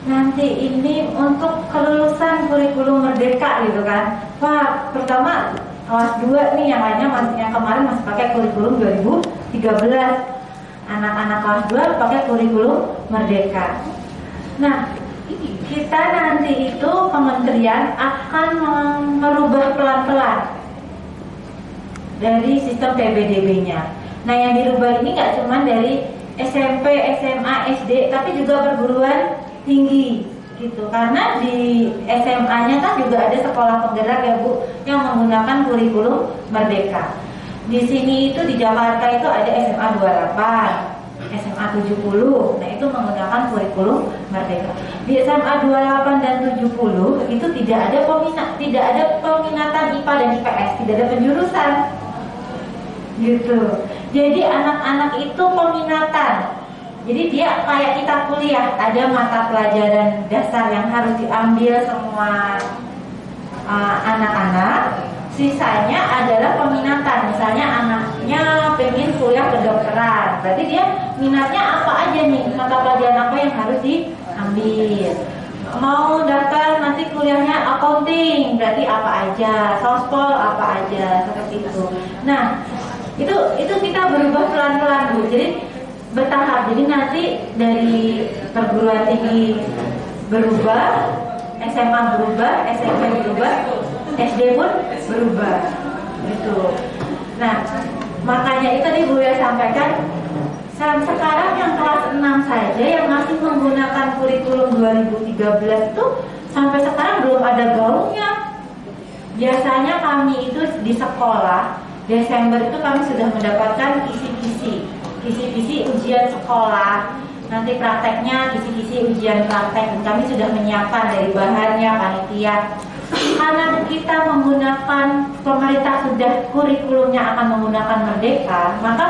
Nanti nanti ini untuk kelulusan kurikulum merdeka gitu kan. Wah, pertama kelas 2 nih, yang lainnya yang kemarin masih pakai kurikulum 2013. Anak-anak kelas 2 pakai kurikulum merdeka. Nah, kita nanti itu kementerian akan merubah pelan-pelan dari sistem PBDB-nya. Nah, yang dirubah ini nggak cuma dari SMP, SMA, SD, tapi juga perguruan tinggi gitu. Karena di SMA-nya kan juga ada sekolah penggerak ya Bu, yang menggunakan kurikulum merdeka. Di sini itu di Jakarta itu ada SMA 28, SMA 70. Nah, itu menggunakan kurikulum merdeka. Di SMA 28 dan 70 itu tidak ada peminatan IPA dan IPS, tidak ada penjurusan. Gitu. Jadi anak-anak itu peminatan. Jadi dia kayak kita kuliah, ada mata pelajaran dasar yang harus diambil semua anak-anak. Sisanya adalah peminatan. Misalnya anaknya pengen kuliah kedokteran, berarti dia minatnya apa aja nih, mata pelajaran apa yang harus diambil. Mau daftar nanti kuliahnya accounting, berarti apa aja, sospol apa aja, seperti itu. Nah, itu kita berubah pelan-pelan Bu. Jadi bertahap. Jadi nanti dari perguruan tinggi berubah, SMA berubah, SMP berubah, SD pun berubah gitu. Nah, makanya itu tadi Bu ya sampaikan, sekarang yang kelas 6 saja yang masih menggunakan kurikulum 2013 itu sampai sekarang belum ada gaungnya. Biasanya kami itu di sekolah Desember itu kami sudah mendapatkan kisi-kisi ujian sekolah. Nanti prakteknya kisi-kisi ujian praktek, dan kami sudah menyiapkan dari bahannya, panitia. Karena kita menggunakan, pemerintah sudah kurikulumnya akan menggunakan merdeka, maka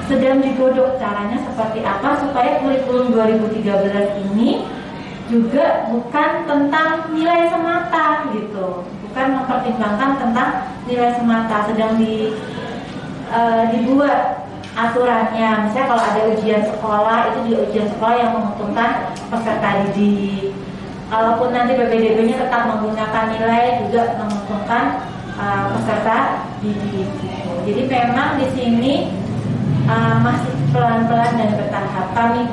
sedang digodok caranya seperti apa supaya kurikulum 2013 ini juga bukan tentang nilai semata gitu, bukan mempertimbangkan tentang nilai semata, sedang dibuat aturannya. Misalnya kalau ada ujian sekolah, itu juga ujian sekolah yang menguntungkan peserta didik. Kalaupun nanti PBDB-nya tetap menggunakan nilai, juga menguntungkan peserta didik. Jadi memang di sini masih pelan-pelan dan bertahap. Kami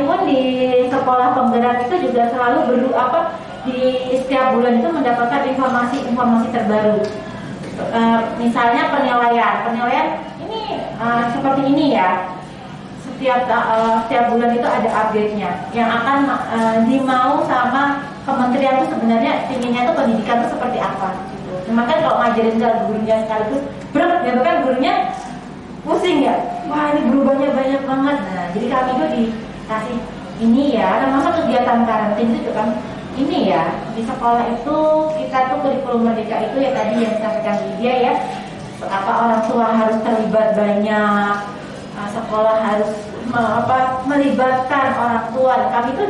pun di sekolah penggerak itu juga selalu di setiap bulan itu mendapatkan informasi terbaru. Misalnya penilaian ini seperti ini ya. Setiap bulan itu ada update-nya yang akan dimau sama kementerian itu sebenarnya inginnya itu pendidikan itu seperti apa gitu. Cuma kan kalau ngajarin gurunya sekaligus berat ya, bahkan gurunya pusing ya, wah ini berubahnya banyak banget. Nah, jadi kami itu dikasih ini ya, termasuk kegiatan karantina itu kan ini ya, di sekolah itu kita tuh kurikulum merdeka itu ya tadi yang disampaikan Lydia ya, orang tua harus terlibat banyak, sekolah harus melibatkan orang tua. Kami itu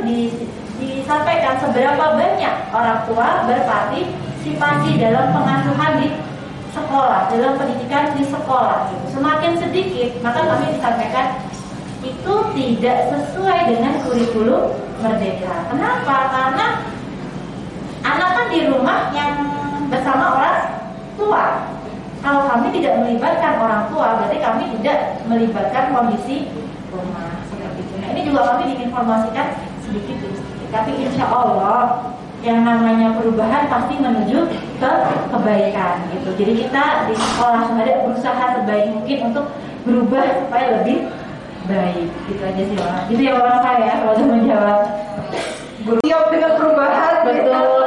disampaikan seberapa banyak orang tua berpartisipasi dalam pengasuhan di sekolah, dalam pendidikan di sekolah. Semakin sedikit, maka kami disampaikan itu tidak sesuai dengan kurikulum merdeka. Kenapa? Karena anak kan di rumah yang bersama orang tua. Kalau kami tidak melibatkan orang tua, berarti kami tidak melibatkan kondisi rumah seperti itu. Nah, ini juga kami diinformasikan sedikit demi sedikit. Tapi insya Allah yang namanya perubahan pasti menuju ke kebaikan gitu. Jadi kita di sekolah ada berusaha sebaik mungkin untuk berubah supaya lebih baik. Gitu aja sih Pak. Itu yang orang saya kalau udah menjawab. Siap dengan perubahan. Betul.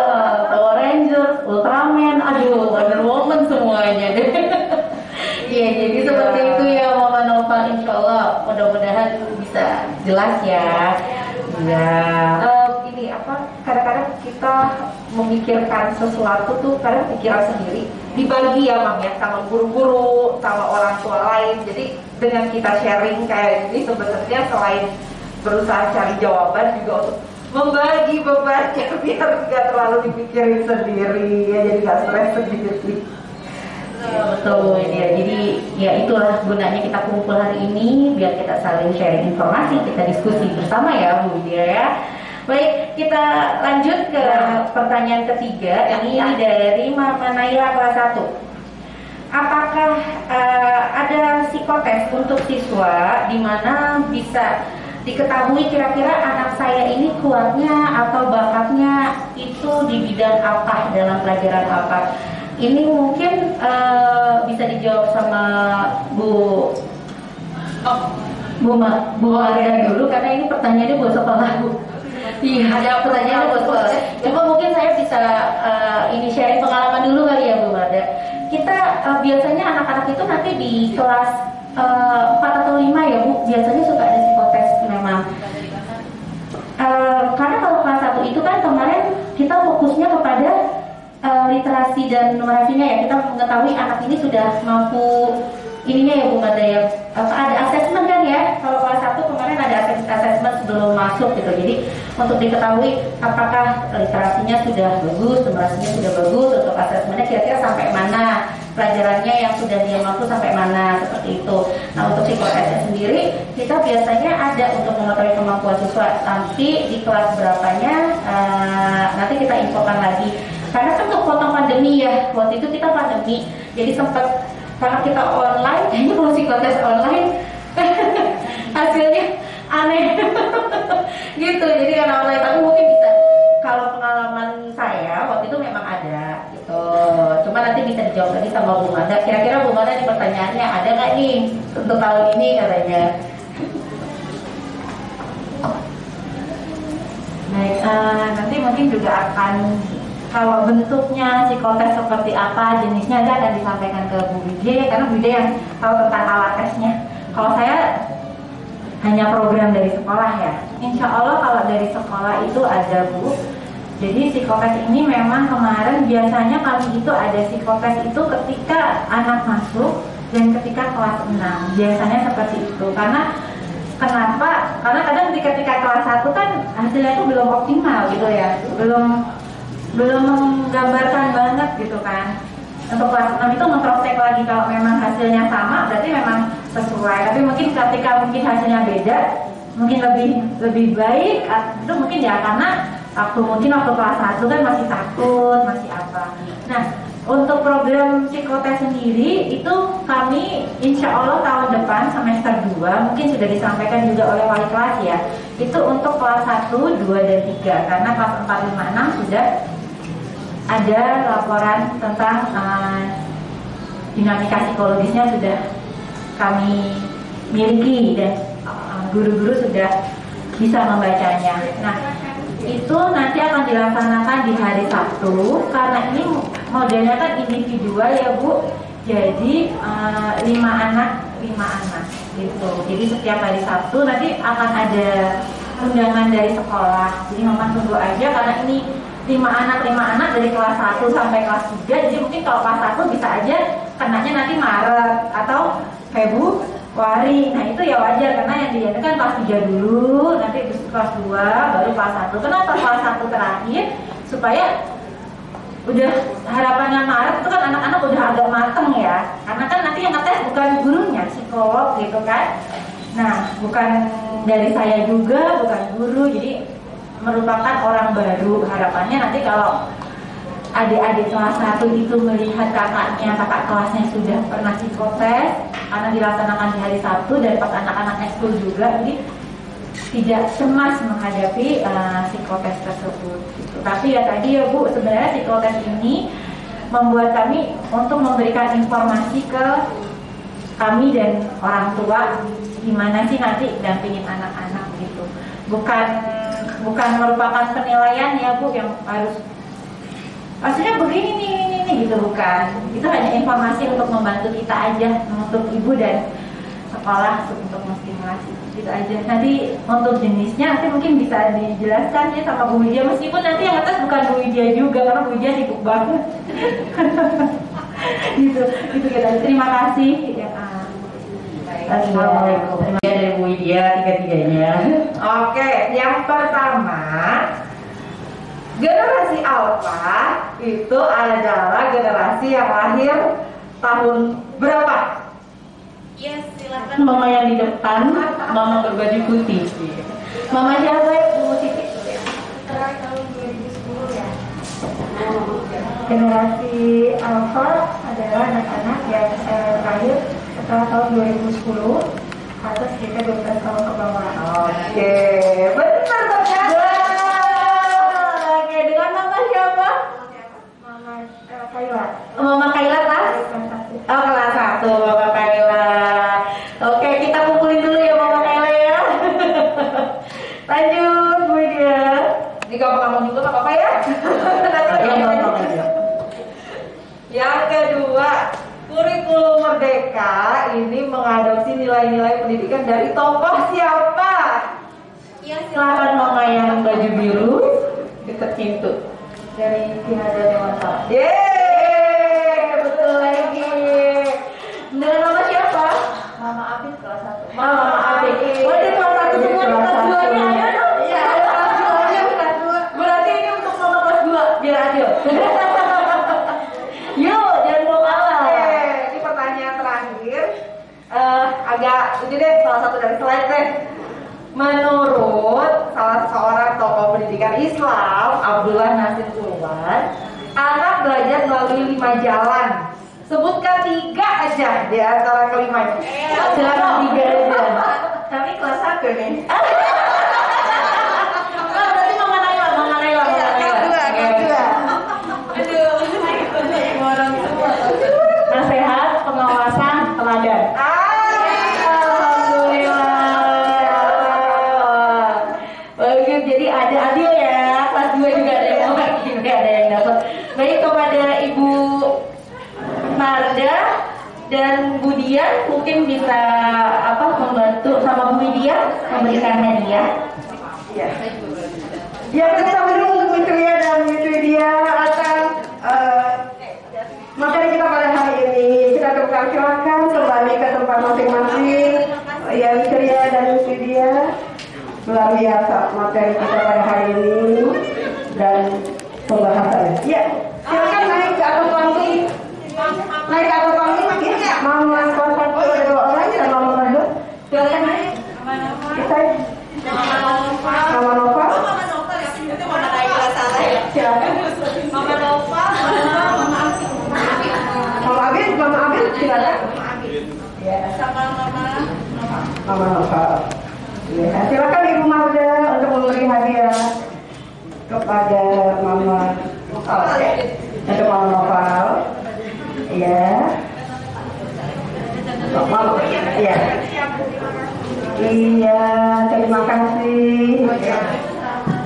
Power Rangers, Ultraman, aduh, Wonder Woman semuanya deh. Iya, jadi seperti itu ya Mama Nova. Insya Allah mudah-mudahan bisa jelas ya. Ya. Ini kadang-kadang kita memikirkan sesuatu tuh kadang pikiran sendiri dibagi ya Mam ya, sama guru-guru, sama orang tua lain. Jadi dengan kita sharing kayak ini sebenarnya selain berusaha cari jawaban juga untuk membagi bebannya biar nggak terlalu dipikirin sendiri ya, jadi nggak stres sendiri. Betul ya. Jadi ya itulah gunanya kita kumpul hari ini biar kita saling sharing informasi, kita diskusi bersama ya Bu Widya ya. Baik, kita lanjut ke pertanyaan ketiga. Ini dari Mama Naila kelas 1. Apakah ada psikotes untuk siswa di mana bisa diketahui kira-kira anak saya ini kuatnya atau bakatnya itu di bidang apa, dalam pelajaran apa? Ini mungkin bisa dijawab sama Bu Maria dulu karena ini pertanyaannya buat sekolah Bu. Iya, ada pertanyaan buat sekolah. Cuma mungkin saya bisa ini sharing pengalaman dulu kali ya Bu Maria. Kita biasanya anak-anak itu nanti di kelas 4 atau 5 ya Bu, biasanya suka ada psikotes memang. Karena kalau kelas 1 itu kan kemarin kita fokusnya kepada literasi dan numerasinya ya, kita mengetahui anak ini sudah mampu ininya ya Bu Mada ya, ada asesmen kan ya, kalau kelas 1 kemarin ada asesmen sebelum masuk gitu, jadi untuk diketahui apakah literasinya sudah bagus, numerasinya sudah bagus, untuk asesmennya kira-kira sampai mana, pelajarannya yang sudah dia mampu sampai mana, seperti itu. Nah untuk psikotesnya sendiri kita biasanya ada untuk mengetahui kemampuan siswa, nanti di kelas berapanya nanti kita infokan lagi. Karena kan untuk potong pandemi ya, waktu itu kita pandemi, jadi sempat karena kita online, kayaknya kalau psikotes online hasilnya aneh gitu. Jadi karena online, tapi mungkin bisa, kalau pengalaman saya waktu itu memang ada gitu. Cuma nanti bisa dijawab lagi sama Bu Mada. Kira-kira Bu Mada di pertanyaannya ada nggak nih untuk tahun ini katanya? Baik, nanti mungkin juga akan, kalau bentuknya psikotes seperti apa, jenisnya akan disampaikan ke Bu Widya, karena Bu Widya yang tahu tentang alat tesnya. Kalau saya hanya program dari sekolah ya. Insya Allah kalau dari sekolah itu ada Bu. Jadi psikotes ini memang kemarin biasanya kami itu ada psikotes itu ketika anak masuk dan ketika kelas 6. Biasanya seperti itu. Kenapa? Karena kadang ketika kelas 1 kan hasilnya itu belum optimal gitu ya. Belum menggambarkan banget gitu kan. Untuk kelas 6 itu mengcross-check lagi, kalau memang hasilnya sama berarti memang sesuai. Tapi mungkin ketika hasilnya beda, mungkin lebih baik itu mungkin ya karena waktu kelas 1 kan masih takut, masih apa. Nah, untuk program psikotes sendiri itu kami insya Allah tahun depan semester 2 mungkin sudah disampaikan juga oleh wali kelas ya. Itu untuk kelas 1, 2, dan 3 karena kelas 4, 5, 6 sudah ada laporan tentang dinamika psikologisnya sudah kami miliki dan guru-guru sudah bisa membacanya. Nah, itu nanti akan dilaksanakan di hari Sabtu karena ini modelnya kan individual ya Bu. Jadi 5 anak gitu. Jadi setiap hari Sabtu nanti akan ada undangan dari sekolah. Jadi Mama tunggu aja karena ini 5 anak dari kelas 1 sampai kelas 3. Jadi mungkin kalau kelas 1 bisa aja kenanya nanti Maret atau Februari. Nah itu ya wajar karena yang diadakan kan kelas 3 dulu, nanti kelas 2, baru kelas 1. Kenapa kelas 1 terakhir? Supaya udah harapannya Maret itu kan anak-anak udah agak mateng ya. Karena kan nanti yang ngetes bukan gurunya, psikolog gitu kan. Nah bukan dari saya juga, bukan guru, jadi merupakan orang baru. Harapannya nanti kalau adik-adik kelas 1 itu melihat kakak kelasnya sudah pernah psikotes karena dilaksanakan di hari Sabtu dan pas anak-anak ekskul juga, jadi tidak cemas menghadapi psikotes tersebut gitu. Tapi ya tadi ya Bu, sebenarnya psikotes ini membuat kami untuk memberikan informasi ke kami dan orang tua gimana sih nanti dampingin anak-anak gitu. Bukan merupakan penilaian ya Bu yang harus maksudnya begini nih gitu, bukan. Itu hanya informasi untuk membantu kita aja, untuk ibu dan sekolah untuk menstimulasi gitu aja. Nanti untuk jenisnya nanti mungkin bisa dijelaskan ya sama Bu Widya, meskipun nanti yang atas bukan Bu Widya juga karena Bu Widya sibuk banget. gitu kita. Terima kasih ya. Assalamualaikum. Terima kasih dari Bu Widya tiga-tiganya. Oke, yang pertama, generasi alfa itu adalah generasi yang lahir tahun berapa? Iya, silakan. Mama yang di depan, mama berbaju putih. Mama siapa? Bu Siti. Tahun 2010 ya. Generasi Alpha adalah anak-anak yang lahir setelah tahun 2010 atau sekitar 12 tahun ke bawah. Oke, benar ternyata. Oke, dengan mama siapa? Mama Kayla. Mama Kayla kelas? Oh, kelas 1, Mama Kayla. Oke, kita kumpulin dulu ya Mama Kayla ya. Lanjut, Bu Widya. Ini kalau kamu juga nggak apa-apa ya. Yang kedua, kurikulum Merdeka ini mengadopsi nilai-nilai pendidikan dari tokoh siapa? Iya, Silakan Mama yang baju biru deket pintu. Dari Tiada Dewasa. Yeay, betul lagi. Dengan nama siapa? Mama Afif kelas 1. Mama Afif. Oh, dia kelas 1 semua, kelas 2-nya ada dong? Iya, ada kelas 2-nya, kelas 2. Berarti ini untuk mama kelas 2, biar adil. Yuk, jangan mau kalah. Oke, ini pertanyaan terakhir. Agak ini deh, salah satu dari slide deh. Menurut salah seorang tokoh pendidikan Islam, Abdullah Nasir Ulwan, anak belajar melalui 5 jalan. Sebutkan 3 aja di antara kelimanya. Silakan 3 aja. Kami kelas 1 nih. Oh, berarti Mama Naila, Mama Naila, Mama Naila. Nasihat, pengawasan, teladan. Alhamdulillah. Bagus, jadi ada adil ya. Kelas 2 juga ada yang dapat, juga ada yang dapat. Baik, kepada Ibu Marda dan Bu Dia mungkin bisa membantu sama Bu Widya memberikan hadiah. Ya. Yang kita beri untuk Miss Ria dan Miss Widya akan materi kita pada hari ini. Kita tukar, silakan kembali ke tempat masing-masing. Ya, Miss Ria dan Miss Widya, luar biasa materi kita pada hari ini dan pembahasannya. Ya, silakan naik ke atas panggung. Naik ke atas panggung lagi. Mama kelas 1 ada 2 orang dan Mama kelas 2. Silakan naik. Kita Mama Nova. Silakan. Mama Abid, silakan. Ya. Mama Nova. Ya, silakan Ibu Marda untuk memberi hadiah kepada Mama. Oke. Untuk Mama Noval. Ya. Mama. Ya. Iya, terima kasih.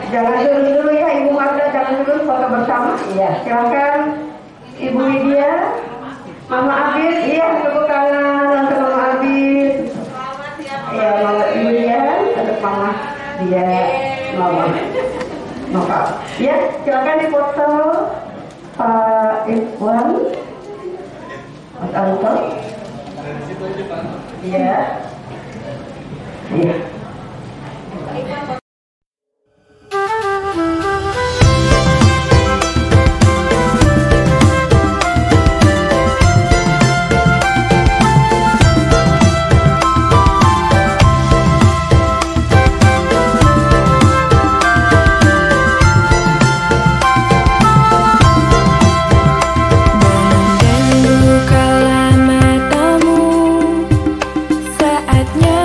Jangan dulu ya Ibu Marda, jangan dulu foto bersama. Iya, silakan Ibu Widya, Mama Abid. Iya, tepuk tangan untuk Mama Abid. Iya, Mama Widya, untuk Mama dia, Mama Nova. Ya, silakan dipoto Pak Ikhwan, Mas Anto. Iya. Iya. Bukalah matamu, saatnya